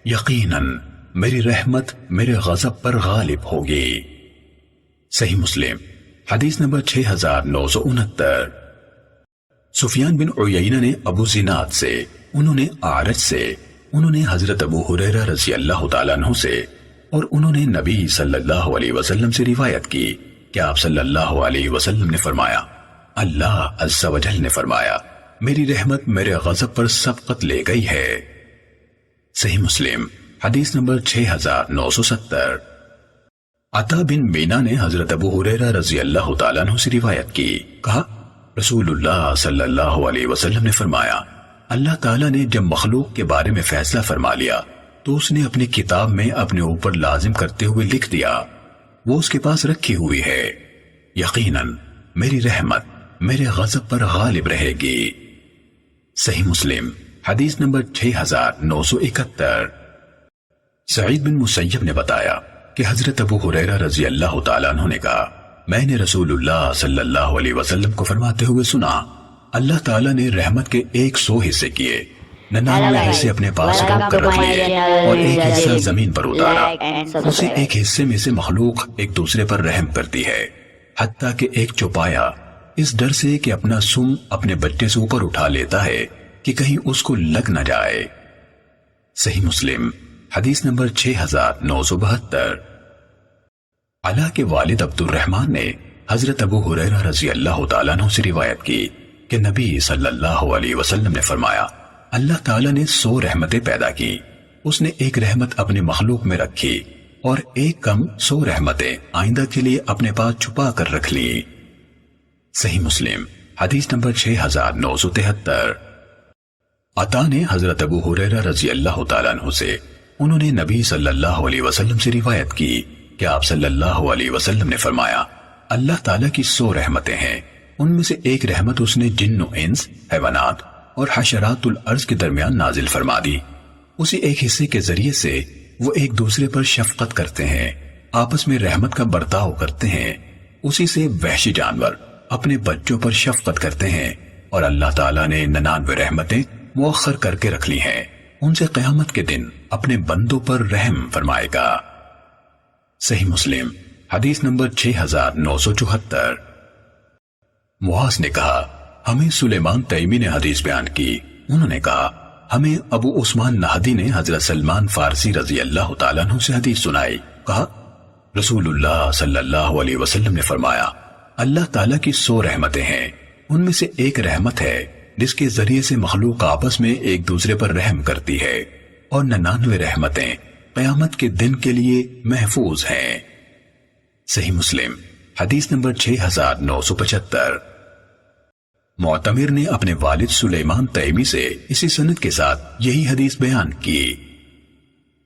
یقیناً میری رحمت میرے غضب پر غالب ہوگی۔ صحیح مسلم حدیث نمبر 6969۔ سفیان بن عیینہ نے ابو زناد سے، انہوں نے اعرج سے، انہوں نے حضرت ابو ہریرہ رضی اللہ تعالیٰ عنہ سے، اور انہوں نے نبی صلی اللہ علیہ وسلم سے روایت کی کہ آپ صلی اللہ علیہ وسلم نے فرمایا، اللہ عز و جل نے فرمایا، میری رحمت میرے غضب پر سبقت لے گئی ہے۔ صحیح مسلم حدیث نمبر 6970۔ عطا بن مینا نے حضرت ابو ہریرہ رضی اللہ تعالیٰ عنہ سے روایت کی، کہا رسول اللہ صلی اللہ علیہ وسلم نے فرمایا، اللہ تعالیٰ نے جب مخلوق کے بارے میں فیصلہ فرما لیا تو اس نے اپنی کتاب میں اپنے اوپر لازم کرتے ہوئے لکھ دیا، وہ اس کے پاس رکھی ہوئی ہے، یقیناً میری رحمت میرے غضب پر غالب رہے گی۔ صحیح مسلم حدیث نمبر 6971۔ سعید بن مسیب نے بتایا کہ حضرت ابو ہریرہ رضی اللہ تعالیٰ عنہ نے کہا، میں نے رسول اللہ صلی اللہ علیہ وسلم کو فرماتے ہوئے سنا، اللہ تعالیٰ نے رحمت کے 100 حصے کیے، 99 حصے اپنے پاس روک کر رکھ لیے اور ایک حصہ زمین پر اتارا، اسی ایک حصے میں سے مخلوق ایک دوسرے پر رحم کرتی ہے، حتیٰ کہ ایک چوپایا اس ڈر سے کہ اپنا سم اپنے بچے سے اوپر اٹھا لیتا ہے کہ کہیں اس کو لگ نہ جائے۔ صحیح مسلم حدیث نمبر 6972۔ علا کے والد عبد الرحمن نے حضرت ابو ہریرہ رضی اللہ تعالیٰ عنہ سے روایت کی کہ نبی صلی اللہ علیہ وسلم نے فرمایا، اللہ تعالیٰ نے 100 رحمتیں پیدا کی، اس نے ایک رحمت اپنے مخلوق میں رکھی اور ایک کم 100 رحمتیں آئندہ کے لیے اپنے پاس چھپا کر رکھ لی۔ صحیح مسلم حدیث نمبر 6973۔ عطا نے حضرت ابو ہریرہ رضی اللہ تعالیٰ عنہ سے، انہوں نے نبی صلی اللہ علیہ وسلم سے روایت کی کہ آپ صلی اللہ علیہ وسلم نے فرمایا، اللہ تعالیٰ کی 100 رحمتیں ہیں، ان میں سے ایک رحمت اس نے جن و انس، حیوانات اور حشرات الارض کے درمیان نازل فرما دی، اسی ایک حصے کے ذریعے سے وہ ایک دوسرے پر شفقت کرتے ہیں، آپس میں رحمت کا برتاؤ کرتے ہیں، اسی سے وحشی جانور اپنے بچوں پر شفقت کرتے ہیں، اور اللہ تعالیٰ نے 99 رحمتیں مؤخر کر کے رکھ لی ہیں، ان سے قیامت کے دن اپنے بندوں پر رحم فرمائے گا۔ صحیح مسلم حدیث نمبر 6974۔ معاذ نے کہا، ہمیں سلیمان تیمی نے حدیث بیان کی، انہوں نے کہا ہمیں ابو عثمان نہدی نے حضرت سلمان فارسی رضی اللہ تعالیٰ عنہ سے حدیث سنائی، کہا رسول اللہ صلی اللہ علیہ وسلم نے فرمایا، اللہ تعالیٰ کی 100 رحمتیں ہیں، ان میں سے ایک رحمت ہے جس کے ذریعے سے مخلوق آپس میں ایک دوسرے پر رحم کرتی ہے، اور 99 رحمتیں قیامت کے دن کے لیے محفوظ ہیں۔ صحیح مسلم حدیث نمبر 6975۔ معتمر نے اپنے والد سلیمان تیمی سے اسی سند کے ساتھ یہی حدیث بیان کی۔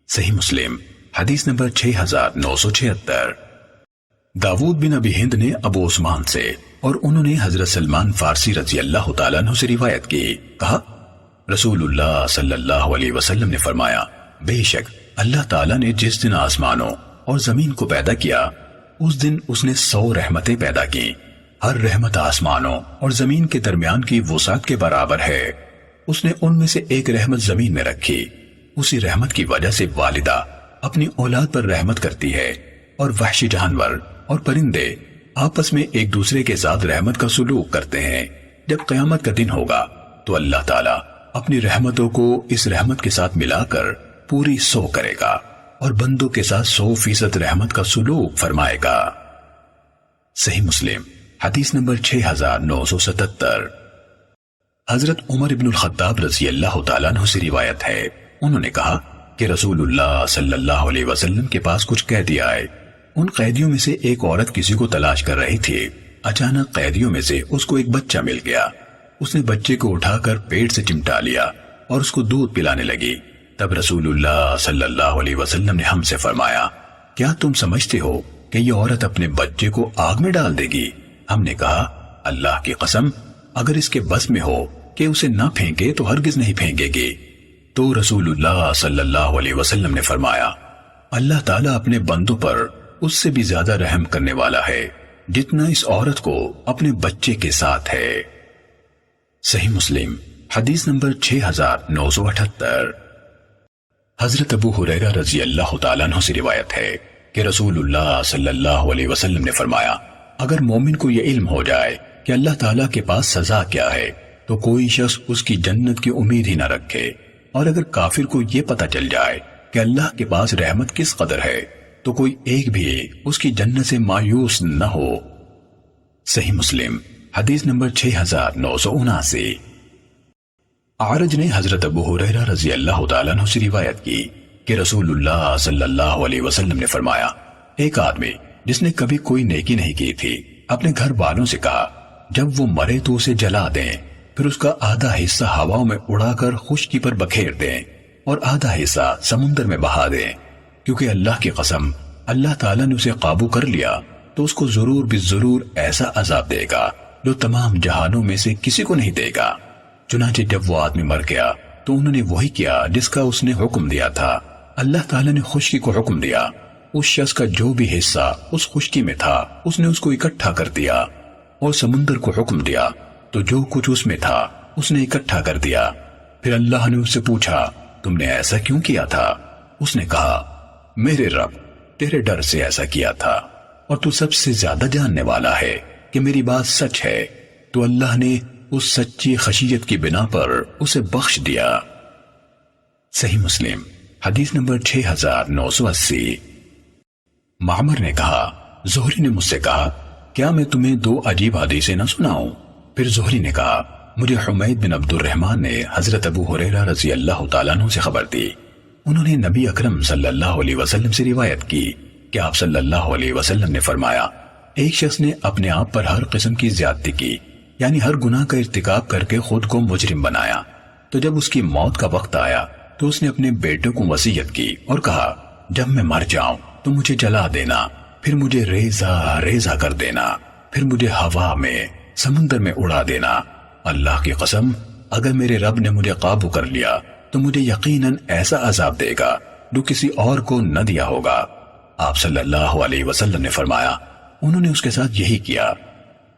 صحیح مسلم حدیث نمبر 6976۔ داود بن ابی ہند نے ابو عثمان سے، اور انہوں نے حضرت سلمان فارسی رضی اللہ تعالیٰ عنہ سے روایت کی، کہا رسول اللہ صلی اللہ علیہ وسلم نے فرمایا، بے شک اللہ تعالیٰ نے جس دن آسمانوں اور زمین کو پیدا کیا اس دن اس نے 100 رحمتیں پیدا کی، ہر رحمت آسمانوں اور زمین کے درمیان کی وسعت کے برابر ہے، اس نے ان میں سے ایک رحمت زمین میں رکھی، اسی رحمت کی وجہ سے والدہ اپنی اولاد پر رحمت کرتی ہے، اور وحشی جانور اور پرندے آپس میں ایک دوسرے کے ساتھ رحمت کا سلوک کرتے ہیں۔ جب قیامت کا دن ہوگا تو اللہ تعالیٰ اپنی رحمتوں کو اس رحمت کے ساتھ ملا کر پوری 100 کرے گا، اور بندوں کے ساتھ 100% رحمت کا سلوک فرمائے گا۔ صحیح مسلم حدیث نمبر 6977۔ حضرت عمر بن الخطاب رضی اللہ تعالیٰ عنہ سے روایت ہے، انہوں نے کہا کہ رسول اللہ صلی اللہ علیہ وسلم کے پاس کچھ قیدی آئے۔ ان قیدیوں میں سے ایک عورت کسی کو تلاش کر رہی تھی۔ اچانک قیدیوں میں سے اس کو ایک بچہ مل گیا۔ اس نے بچے کو اٹھا کر پیٹ سے چمٹا لیا اور اس کو دودھ پلانے لگی۔ تب رسول اللہ صلی اللہ علیہ وسلم نے ہم سے فرمایا، کیا تم سمجھتے ہو کہ یہ عورت اپنے بچے کو آگ میں ڈال دے گی؟ ہم نے کہا، اللہ کی قسم، اگر اس کے بس میں ہو کہ اسے نہ پھینکے تو ہرگز نہیں پھینکے گی۔ تو رسول اللہ صلی اللہ علیہ وسلم نے فرمایا، اللہ تعالیٰ اپنے بندوں پر اس سے بھی زیادہ رحم کرنے والا ہے جتنا اس عورت کو اپنے بچے کے ساتھ ہے۔ صحیح مسلم حدیث نمبر 6978۔ حضرت ابو ہریرہ رضی اللہ تعالیٰ عنہ سے روایت ہے کہ رسول اللہ صلی اللہ علیہ وسلم نے فرمایا، اگر مومن کو یہ علم ہو جائے کہ اللہ تعالیٰ کے پاس سزا کیا ہے تو کوئی شخص اس کی جنت کی امید ہی نہ رکھے، اور اگر کافر کو یہ پتہ چل جائے کہ اللہ کے پاس رحمت کس قدر ہے تو کوئی ایک بھی اس کی جنت سے مایوس نہ ہو۔ صحیح مسلم حدیث نمبر 6979۔ اعرج نے حضرت ابو ہریرہ رضی اللہ تعالیٰ عنہ سے روایت کی کہ رسول اللہ صلی اللہ علیہ وسلم نے فرمایا، ایک آدمی جس نے کبھی کوئی نیکی نہیں کی تھی اپنے گھر والوں سے کہا، جب وہ مرے تو اسے جلا دیں، پھر اس کا آدھا حصہ ہواؤں میں اڑا کر خشکی پر بکھیر دیں اور آدھا حصہ سمندر میں بہا دیں، کیونکہ اللہ کی قسم اللہ تعالیٰ نے اسے قابو کر لیا تو اس کو ضرور بھی ضرور ایسا عذاب دے گا جو تمام جہانوں میں سے کسی کو نہیں دے گا۔ چنانچہ جب وہ آدمی مر گیا تو انہوں نے وہی کیا جس کا اس نے حکم دیا تھا۔ اللہ تعالیٰ نے خشکی کو حکم دیا، اس شخص کا جو بھی حصہ اس خشکی میں تھا اس نے اس کو اکٹھا کر دیا، اور سمندر کو حکم دیا تو جو کچھ اس میں تھا اس نے اکٹھا کر دیا۔ پھر اللہ نے اس سے پوچھا، تم نے ایسا کیوں کیا تھا؟ اس نے کہا، میرے رب، تیرے ڈر سے ایسا کیا تھا، اور تو سب سے زیادہ جاننے والا ہے کہ میری بات سچ ہے۔ تو اللہ نے اس سچی خشیت کی بنا پر اسے بخش دیا۔ صحیح مسلم حدیث نمبر 6980۔ معمر نے کہا، زہری نے مجھ سے کہا، کیا میں تمہیں دو عجیب حدیثیں نہ سناؤں؟ پھر زہری نے کہا، مجھے حمید بن عبد الرحمن نے حضرت ابو ہریرہ رضی اللہ تعالیٰ عنہ سے خبر دی، انہوں نے نبی اکرم صلی اللہ علیہ وسلم سے روایت کی کہ آپ صلی اللہ علیہ وسلم نے فرمایا، ایک شخص نے اپنے آپ پر ہر قسم کی زیادتی کی، یعنی ہر گناہ کا ارتکاب کر کے خود کو مجرم بنایا، تو جب اس کی موت کا وقت آیا تو اس نے اپنے بیٹے کو وصیت کی اور کہا، جب میں مر جاؤں تو مجھے جلا دینا، پھر مجھے ریزہ ریزہ کر دینا، پھر مجھے ہوا میں سمندر میں اڑا دینا۔ اللہ کی قسم، اگر میرے رب نے مجھے قابو کر لیا تو مجھے یقیناً ایسا عذاب دے گا جو کسی اور کو نہ دیا ہوگا۔ آپ صلی اللہ علیہ وسلم نے فرمایا، انہوں نے اس کے ساتھ یہی کیا۔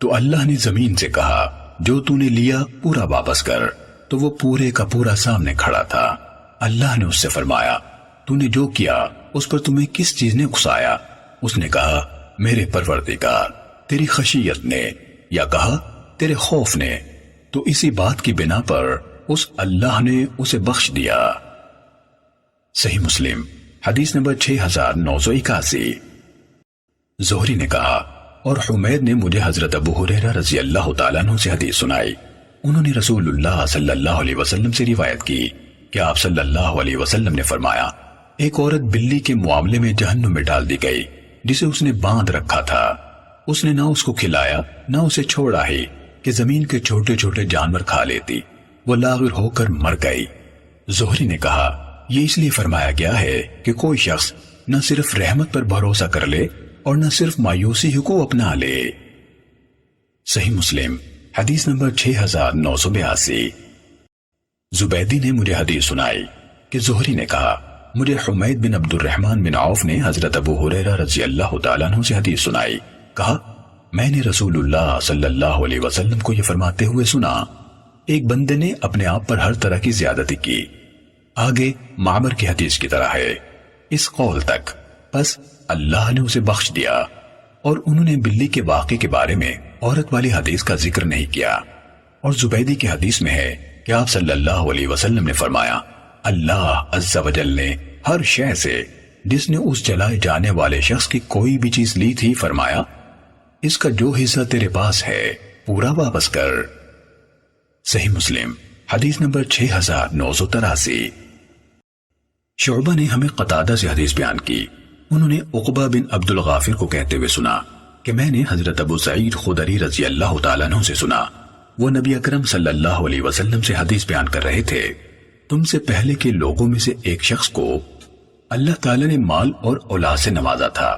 تو اللہ نے زمین سے کہا، جو تو نے لیا پورا واپس کر، تو وہ پورے کا پورا سامنے کھڑا تھا۔ اللہ نے اس سے فرمایا، تو نے جو کیا اس پر تمہیں کس چیز نے اکسایا؟ اس نے کہا، میرے پروردگار، تیری خشیت نے، یا کہا تیرے خوف نے۔ تو اسی بات کی بنا پر اس اللہ نے اسے بخش دیا۔ صحیح مسلم حدیث نمبر 6981۔ زہری نے کہا، اور حمید نے مجھے حضرت ابو ہریرہ رضی اللہ تعالیٰ عنہ سے حدیث سنائی، انہوں نے رسول اللہ صلی اللہ علیہ وسلم سے روایت کی کہ آپ صلی اللہ علیہ وسلم نے فرمایا، ایک عورت بلی کے معاملے میں جہنم میں ڈال دی گئی جسے اس نے باندھ رکھا تھا۔ اس نے نہ اس کو کھلایا نہ اسے چھوڑا ہی کہ زمین کے چھوٹے چھوٹے جانور کھا لیتی، وہ لاغر ہو کر مر گئی۔ زہری نے کہا، یہ اس لیے فرمایا گیا ہے کہ کوئی شخص نہ صرف رحمت پر بھروسہ کر لے اور نہ صرف مایوسی ہی کو اپنا لے۔ صحیح مسلم حدیث نمبر 6982۔ زبیدی نے مجھے حدیث سنائی کہ زہری نے کہا، مجھے حمید بن عبد الرحمن بن عوف نے حضرت ابو ہریرہ رضی اللہ تعالیٰ عنہ سے حدیث سنائی، کہا، میں نے رسول اللہ صلی اللہ علیہ وسلم کو یہ فرماتے ہوئے سنا، ایک بندے نے اپنے آپ پر ہر طرح کی زیادتی کی۔ آگے معمر کی حدیث کی طرح ہے، اس قول تک، پس اللہ نے اسے بخش دیا۔ اور انہوں نے بلی کے واقعے کے بارے میں عورت والی حدیث کا ذکر نہیں کیا۔ اور زبیدی کی حدیث میں ہے کہ آپ صلی اللہ علیہ وسلم نے فرمایا، اللہ عز و جل نے ہر شے سے جس نے اس جلائے جانے والے شخص کی کوئی بھی چیز لی تھی فرمایا، اس کا جو حصہ تیرے پاس ہے پورا واپس کر۔ صحیح مسلم حدیث نمبر 6983۔ شعبہ نے ہمیں قتادہ سے حدیث بیان کی، انہوں نے عقبہ بن عبد الغافر کو کہتے ہوئے سنا کہ میں نے حضرت ابو سعید خدری رضی اللہ تعالیٰ عنہ سے سنا، وہ نبی اکرم صلی اللہ علیہ وسلم سے حدیث بیان کر رہے تھے، تم سے پہلے کے لوگوں میں سے ایک شخص کو اللہ تعالیٰ نے مال اور اولاد سے نوازا تھا،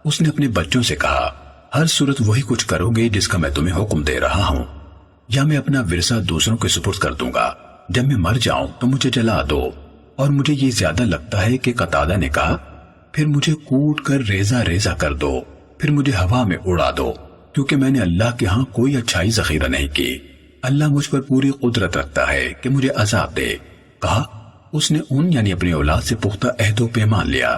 اس نے اپنے بچوں سے کہا ہر صورت وہی کچھ کرو گے جس کا میں تمہیں حکم دے رہا ہوں، یا میں اپنا ورثہ دوسروں کے سپرد کر دوں گا، جب میں مر جاؤں تو مجھے جلا دو۔ اور مجھے یہ زیادہ لگتا ہے کہ قتادہ نے کہا پھر مجھے کوٹ کر ریزہ ریزہ کر دو، پھر مجھے ہوا میں اڑا دو، کیونکہ میں نے اللہ کے ہاں کوئی اچھائی ذخیرہ نہیں کی، اللہ مجھ پر پوری قدرت رکھتا ہے کہ مجھے عذاب دے۔ کہا اس نے ان یعنی اپنی اولاد سے پختہ عہد و پیمان لیا،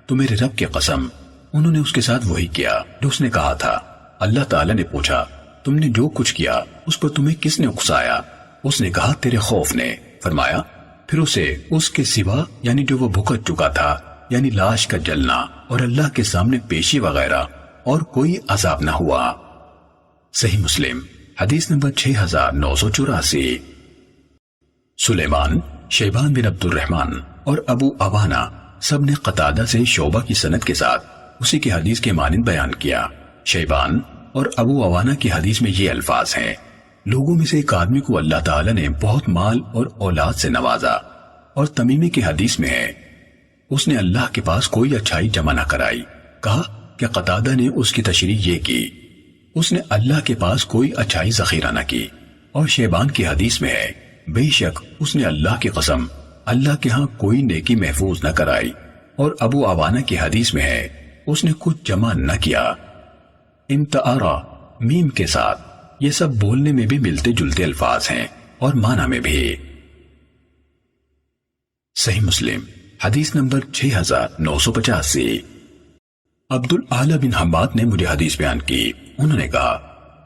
تو میرے رب کی قسم انہوں نے اس کے ساتھ وہی کیا جو اس نے کہا تھا۔ اللہ تعالیٰ نے پوچھا تم نے جو کچھ کیا اس پر تمہیں کس نے اکسایا؟ اس نے کہا تیرے خوف نے۔ فرمایا پھر اسے اس کے سوا یعنی جو وہ بھگت چکا تھا یعنی لاش کا جلنا اور اللہ کے سامنے پیشی وغیرہ اور کوئی عذاب نہ ہوا۔ صحیح مسلم حدیث نمبر 6984۔ سلیمان، شیبان بن عبد الرحمن اور ابو عوانہ سب نے قتادہ سے شعبہ کی سند کے ساتھ اسی کی حدیث کے مانند بیان کیا۔ شیبان اور ابو عوانہ کی حدیث میں یہ الفاظ ہیں، لوگوں میں سے ایک آدمی کو اللہ تعالیٰ نے بہت مال اور اولاد سے نوازا، اور تمیمی کی حدیث میں ہے اس نے اللہ کے پاس کوئی اچھائی جمع نہ کرائی۔ کہا کہ قتادہ نے اس کی تشریح یہ کی اس نے اللہ کے پاس کوئی اچھائی ذخیرہ نہ کی۔ اور شیبان کی حدیث میں ہے بے شک اس نے اللہ کی قسم اللہ کے ہاں کوئی نیکی محفوظ نہ کرائی۔ اور ابو عوانہ کی حدیث میں ہے اس نے کچھ جمع نہ کیا۔ امتعارہ میم کے ساتھ یہ سب بولنے میں بھی ملتے جلتے الفاظ ہیں اور معنی میں بھی۔ صحیح مسلم حدیث نمبر 6985۔ عبد الاعلی بن حماد نے مجھے حدیث بیان کی، انہوں نے کہا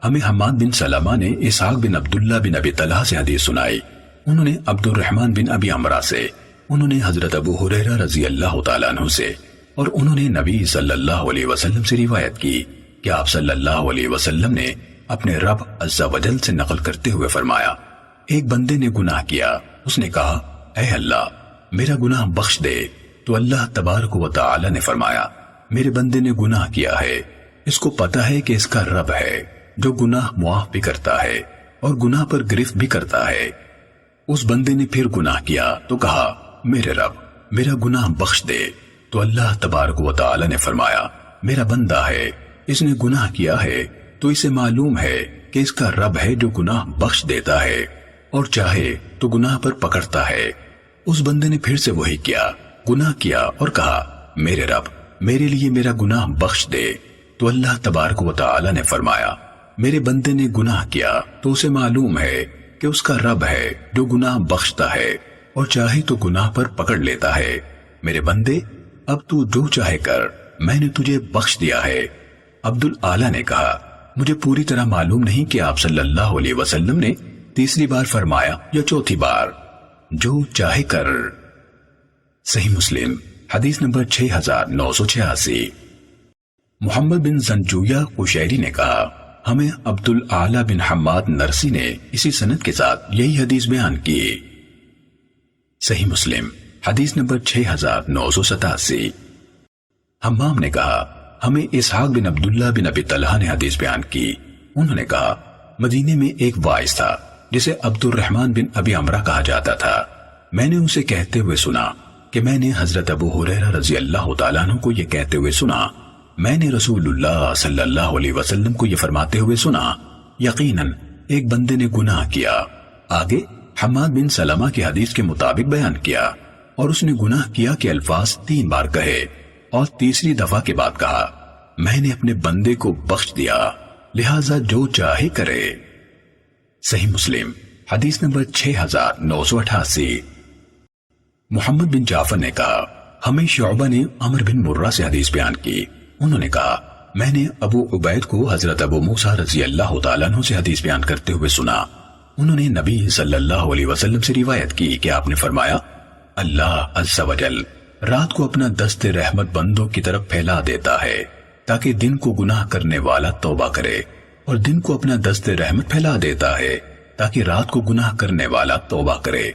ہمیں حماد بن سلمہ نے اسحاق بن عبداللہ بن ابی طلحہ سے حدیث سنائی، انہوں نے عبد الرحمن بن ابی عمرہ سے، انہوں نے حضرت ابو ہریرہ رضی اللہ تعالیٰ عنہ سے، اور انہوں نے نبی صلی اللہ علیہ وسلم سے روایت کی کہ آپ صلی اللہ علیہ وسلم نے اپنے رب عز و جل سے نقل کرتے ہوئے فرمایا ایک بندے نے گناہ کیا، اس نے کہا اے اللہ میرا گناہ بخش دے، تو اللہ تبارک و تعالی نے فرمایا میرے بندے نے گناہ کیا ہے، اس کو پتا ہے کہ اس کا رب ہے جو گناہ معاف بھی کرتا ہے اور گناہ پر گرفت بھی کرتا ہے۔ اس بندے نے پھر گناہ کیا تو کہا میرے رب میرا گناہ بخش دے، تو اللہ تبارک و تعالی نے فرمایا میرا بندہ ہے، اس نے گناہ کیا ہے تو اسے معلوم ہے کہ اس کا رب ہے جو گناہ بخش دیتا ہے اور چاہے تو گناہ پر پکڑتا ہے۔ اس بندے نے پھر سے وہی کیا، گناہ کیا اور کہا میرے رب میرے لیے میرا گناہ بخش دے، تو اللہ تبارک و تعالی نے فرمایا میرے بندے نے گناہ کیا تو اسے معلوم ہے کہ اس کا رب ہے جو گناہ بخشتا ہے اور چاہے تو گناہ پر پکڑ لیتا ہے۔ میرے بندے اب تو جو چاہے کر، میں نے تجھے بخش دیا ہے۔ عبد الاعلی نے کہا مجھے پوری طرح معلوم نہیں کہ آپ صلی اللہ علیہ وسلم نے تیسری بار فرمایا یا چوتھی بار، جو چاہے کر۔ صحیح مسلم حدیث نمبر 6986۔ محمد بن زنجویہ قشیری نے کہا ہمیں عبد الاعلی بن حماد نرسی نے اسی سند کے ساتھ یہی حدیث بیان کی۔ صحیح مسلم حدیث نمبر 6987۔ حمام نے کہا ہمیں اسحاق بن عبداللہ بن ابی طلحہ نے حدیث بیان کی، انہوں نے کہا مدینے میں ایک واعظ تھا جسے عبد الرحمن بن ابی عمرہ کہا جاتا تھا، میں نے اسے کہتے ہوئے سنا کہ میں نے حضرت ابو ہریرہ رضی اللہ تعالیٰ عنہ کو یہ کہتے ہوئے سنا میں نے رسول اللہ صلی اللہ علیہ وسلم کو یہ فرماتے ہوئے سنا یقیناً ایک بندے نے گناہ کیا۔ آگے حماد بن سلمہ کی حدیث کے مطابق بیان کیا، اور اس نے گناہ کیا کے الفاظ 3 بار کہے اور تیسری دفعہ کے بعد کہا میں نے اپنے بندے کو بخش دیا، لہٰذا جو چاہے کرے۔ صحیح مسلم حدیث نمبر 6988۔ محمد بن جعفر نے کہا ہمیں شعبہ نے عمر بن مرہ سے حدیث بیان کی، انہوں نے کہا میں نے ابو عبید کو حضرت ابو موسیٰ رضی اللہ تعالیٰ عنہ سے حدیث بیان کرتے ہوئے سنا، انہوں نے نبی صلی اللہ علیہ وسلم سے روایت کی کہ آپ نے فرمایا اللہ عز و جل رات کو اپنا دست رحمت بندوں کی طرف پھیلا دیتا ہے تاکہ دن کو گناہ کرنے والا توبہ کرے، اور دن کو اپنا دست رحمت پھیلا دیتا ہے تاکہ رات کو گناہ کرنے والا توبہ کرے،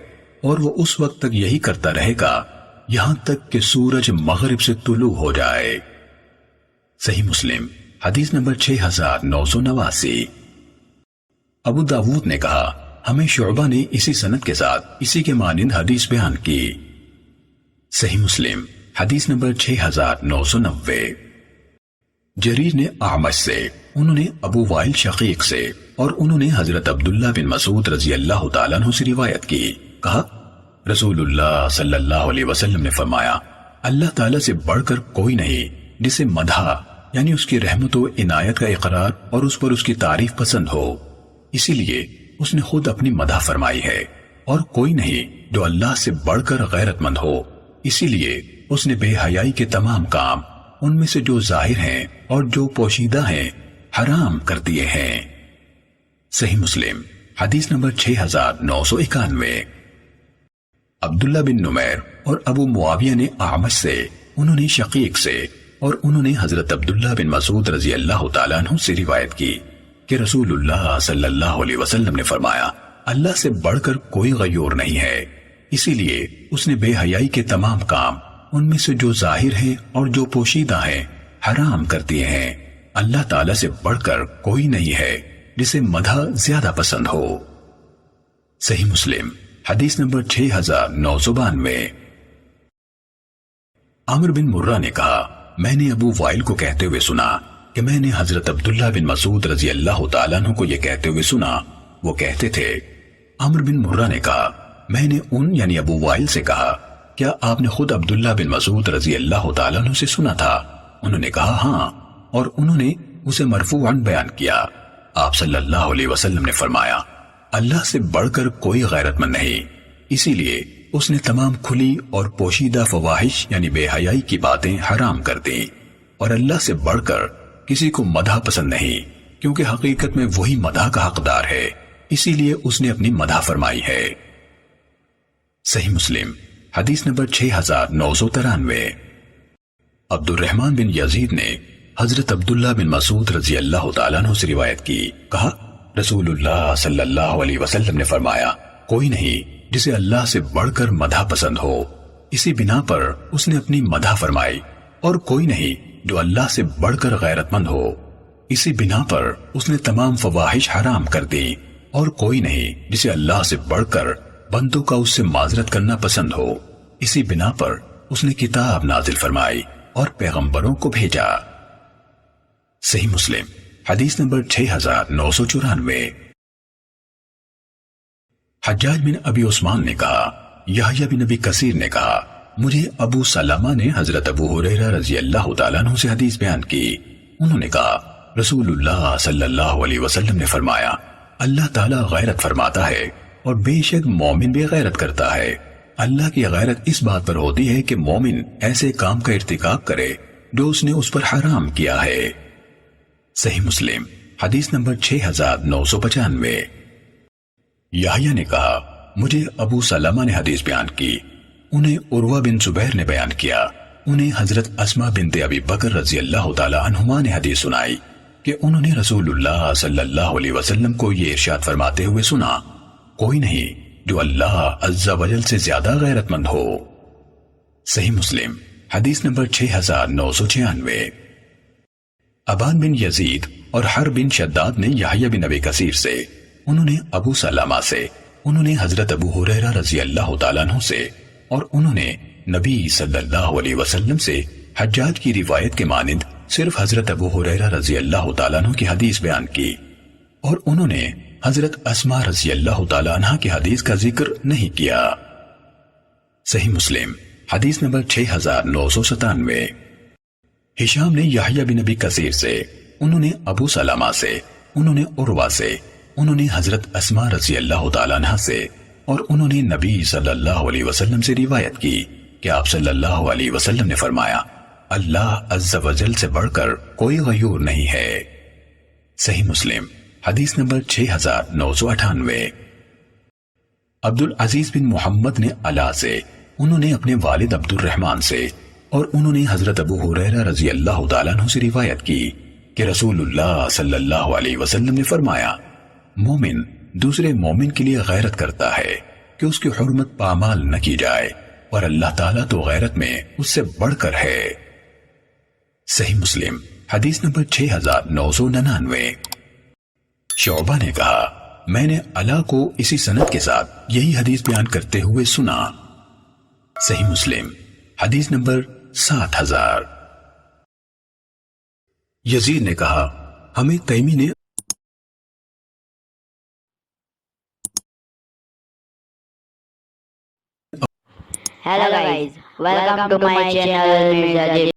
اور وہ اس وقت تک یہی کرتا رہے گا یہاں تک کہ سورج مغرب سے طلوع ہو جائے۔ صحیح مسلم حدیث نمبر 6989۔ ابو داود نے کہا ہمیں شعبہ نے اسی سند کے ساتھ اسی کے مانند حدیث بیان کی۔ صحیح مسلم حدیث نمبر 6990۔ جریر نے اعمش سے، انہوں نے ابو وائل شقیق سے، اور انہوں نے حضرت عبداللہ بن مسعود رضی اللہ تعالیٰ عنہ سے روایت کی، کہا رسول اللہ صلی اللہ علیہ وسلم نے فرمایا اللہ تعالیٰ سے بڑھ کر کوئی نہیں جسے مدح یعنی اس کی رحمت و عنایت کا اقرار اور اس پر اس کی تعریف پسند ہو، اسی لیے اس نے خود اپنی مدح فرمائی ہے، اور کوئی نہیں جو اللہ سے بڑھ کر غیرت مند ہو، اسی لیے اس نے بے حیائی کے تمام کام ان میں سے جو ظاہر ہیں اور جو پوشیدہ ہیں حرام کر دیے ہیں۔ صحیح مسلم حدیث نمبر 6991۔ عبداللہ بن نمیر اور ابو معاویہ نے اعمش سے، انہوں نے شقیق سے، اور انہوں نے حضرت عبداللہ بن مسعود رضی اللہ تعالیٰ عنہ سے روایت کی کہ رسول اللہ صلی اللہ علیہ وسلم نے فرمایا اللہ سے بڑھ کر کوئی غیور نہیں ہے، اسی لیے اس نے بے حیائی کے تمام کام ان میں سے جو ظاہر ہیں اور جو پوشیدہ ہیں حرام کر دیے ہیں۔ اللہ تعالیٰ سے بڑھ کر کوئی نہیں ہے جسے مدح زیادہ پسند ہو۔ صحیح مسلم حدیث نمبر 6992۔ عمر بن مرہ نے کہا میں نے ابو وائل کو کہتے ہوئے سنا کہ میں نے حضرت عبداللہ بن مسعود رضی اللہ تعالیٰ عنہ کو یہ کہتے ہوئے سنا، وہ کہتے تھے عمر بن مرہ نے کہا میں نے ان یعنی ابو وائل سے کہا کیا آپ نے خود عبداللہ بن مسعود رضی اللہ تعالیٰ عنہ سے سنا تھا؟ انہوں نے کہا ہاں، اور انہوں نے اسے مرفوعاً بیان کیا۔ آپ صلی اللہ علیہ وسلم نے فرمایا اللہ سے بڑھ کر کوئی غیرت مند نہیں، اسی لیے اس نے تمام کھلی اور پوشیدہ فواحش یعنی بے حیائی کی باتیں حرام کر دیں، اور اللہ سے بڑھ کر کسی کو مدح پسند نہیں، کیونکہ حقیقت میں وہی مدح کا حقدار ہے، اسی لیے اس نے اپنی مدح فرمائی ہے۔ صحیح مسلم حدیث نمبر 6993۔ عبد الرحمن بن یزید نے حضرت عبداللہ بن مسعود رضی اللہ تعالیٰ عنہ سے روایت کی، کہا رسول اللہ صلی اللہ علیہ وسلم نے فرمایا کوئی نہیں جسے اللہ سے بڑھ کر مدح پسند ہو، اسی بنا پر اس نے اپنی مدح فرمائی، اور کوئی نہیں جو اللہ سے بڑھ کر غیرت مند ہو، اسی بنا پر اس نے تمام فواحش حرام کر دی، اور کوئی نہیں جسے اللہ سے بڑھ کر بندوں کا اس سے معذرت کرنا پسند ہو، اسی بنا پر اس نے کتاب نازل فرمائی اور پیغمبروں کو بھیجا۔ صحیح مسلم حدیث نمبر 6994۔ حجاج بن ابی عثمان نے کہا یحییٰ بن ابی کثیر نے کہا مجھے ابو سلمہ نے حضرت ابو ہریرہ رضی اللہ تعالیٰ عنہ سے حدیث بیان کی، انہوں نے کہا رسول اللہ صلی اللہ علیہ وسلم نے فرمایا اللہ تعالیٰ غیرت فرماتا ہے اور بے شک مومن بھی غیرت کرتا ہے، اللہ کی غیرت اس بات پر ہوتی ہے کہ مومن ایسے کام کا ارتکاب کرے جو اس نے اس پر حرام کیا ہے۔ صحیح مسلم حدیث نمبر 6995۔ یحییٰ نے کہا مجھے ابو سلمہ نے حدیث بیان کی، انہیں عروہ بن زبیر نے بیان کیا، انہیں حضرت اسماء بنت ابی بکر رضی اللہ تعالی عنہما نے حدیث سنائی کہ انہوں نے رسول اللہ صلی اللہ علیہ وسلم کو یہ ارشاد فرماتے ہوئے سنا کوئی نہیں جو اللہ عز و جل سے زیادہ غیرت مند ہو۔ صحیح مسلم حدیث نمبر 6996۔ ابان بن یزید اور حر بن شداد نے یحییٰ بن ابی کثیر سے، انہوں نے ابو سلمہ سے، انہوں نے حضرت ابو ہریرہ رضی اللہ تعالیٰ عنہ سے، اور انہوں نے نبی صلی اللہ علیہ وسلم سے حجاج کی روایت کے مانند صرف حضرت ابو ہریرہ رضی اللہ تعالیٰ عنہ کی حدیث بیان کی، اور انہوں نے حضرت اسماء رضی اللہ تعالیٰ عنہ کی حدیث کا ذکر نہیں کیا۔ صحیح مسلم حدیث نمبر 6997۔ ہشام نے یحییٰ بن ابی کثیر سے، انہوں نے ابو سلمہ سے، انہوں نے عروہ سے، انہوں نے حضرت اسماء رضی اللہ تعالیٰ عنہ سے، اور انہوں نے نبی صلی اللہ علیہ وسلم سے روایت کی کہ آپ صلی اللہ علیہ وسلم نے فرمایا اللہ عز و جل سے بڑھ کر کوئی غیور نہیں ہے۔ صحیح مسلم حدیث نمبر 6998۔ عبد العزیز بن محمد نے علا سے، انہوں نے اپنے والد عبد الرحمن سے، اور انہوں نے حضرت ابو ہریرہ رضی اللہ تعالیٰ عنہ سے روایت کی کہ رسول اللہ صلی اللہ علیہ وسلم نے فرمایا مومن دوسرے مومن کے لیے غیرت کرتا ہے کہ اس کی حرمت پامال نہ کی جائے، اور اللہ تعالیٰ تو غیرت میں اس سے بڑھ کر ہے۔ صحیح مسلم حدیث نمبر 6999۔ شعبہ نے کہا میں نے علا کو اسی سند کے ساتھ یہی حدیث بیان کرتے ہوئے سنا۔ صحیح مسلم حدیث نمبر 7000۔ یزید نے کہا ہمیں تیمی نے Hello guys, welcome to my channel Mirza J.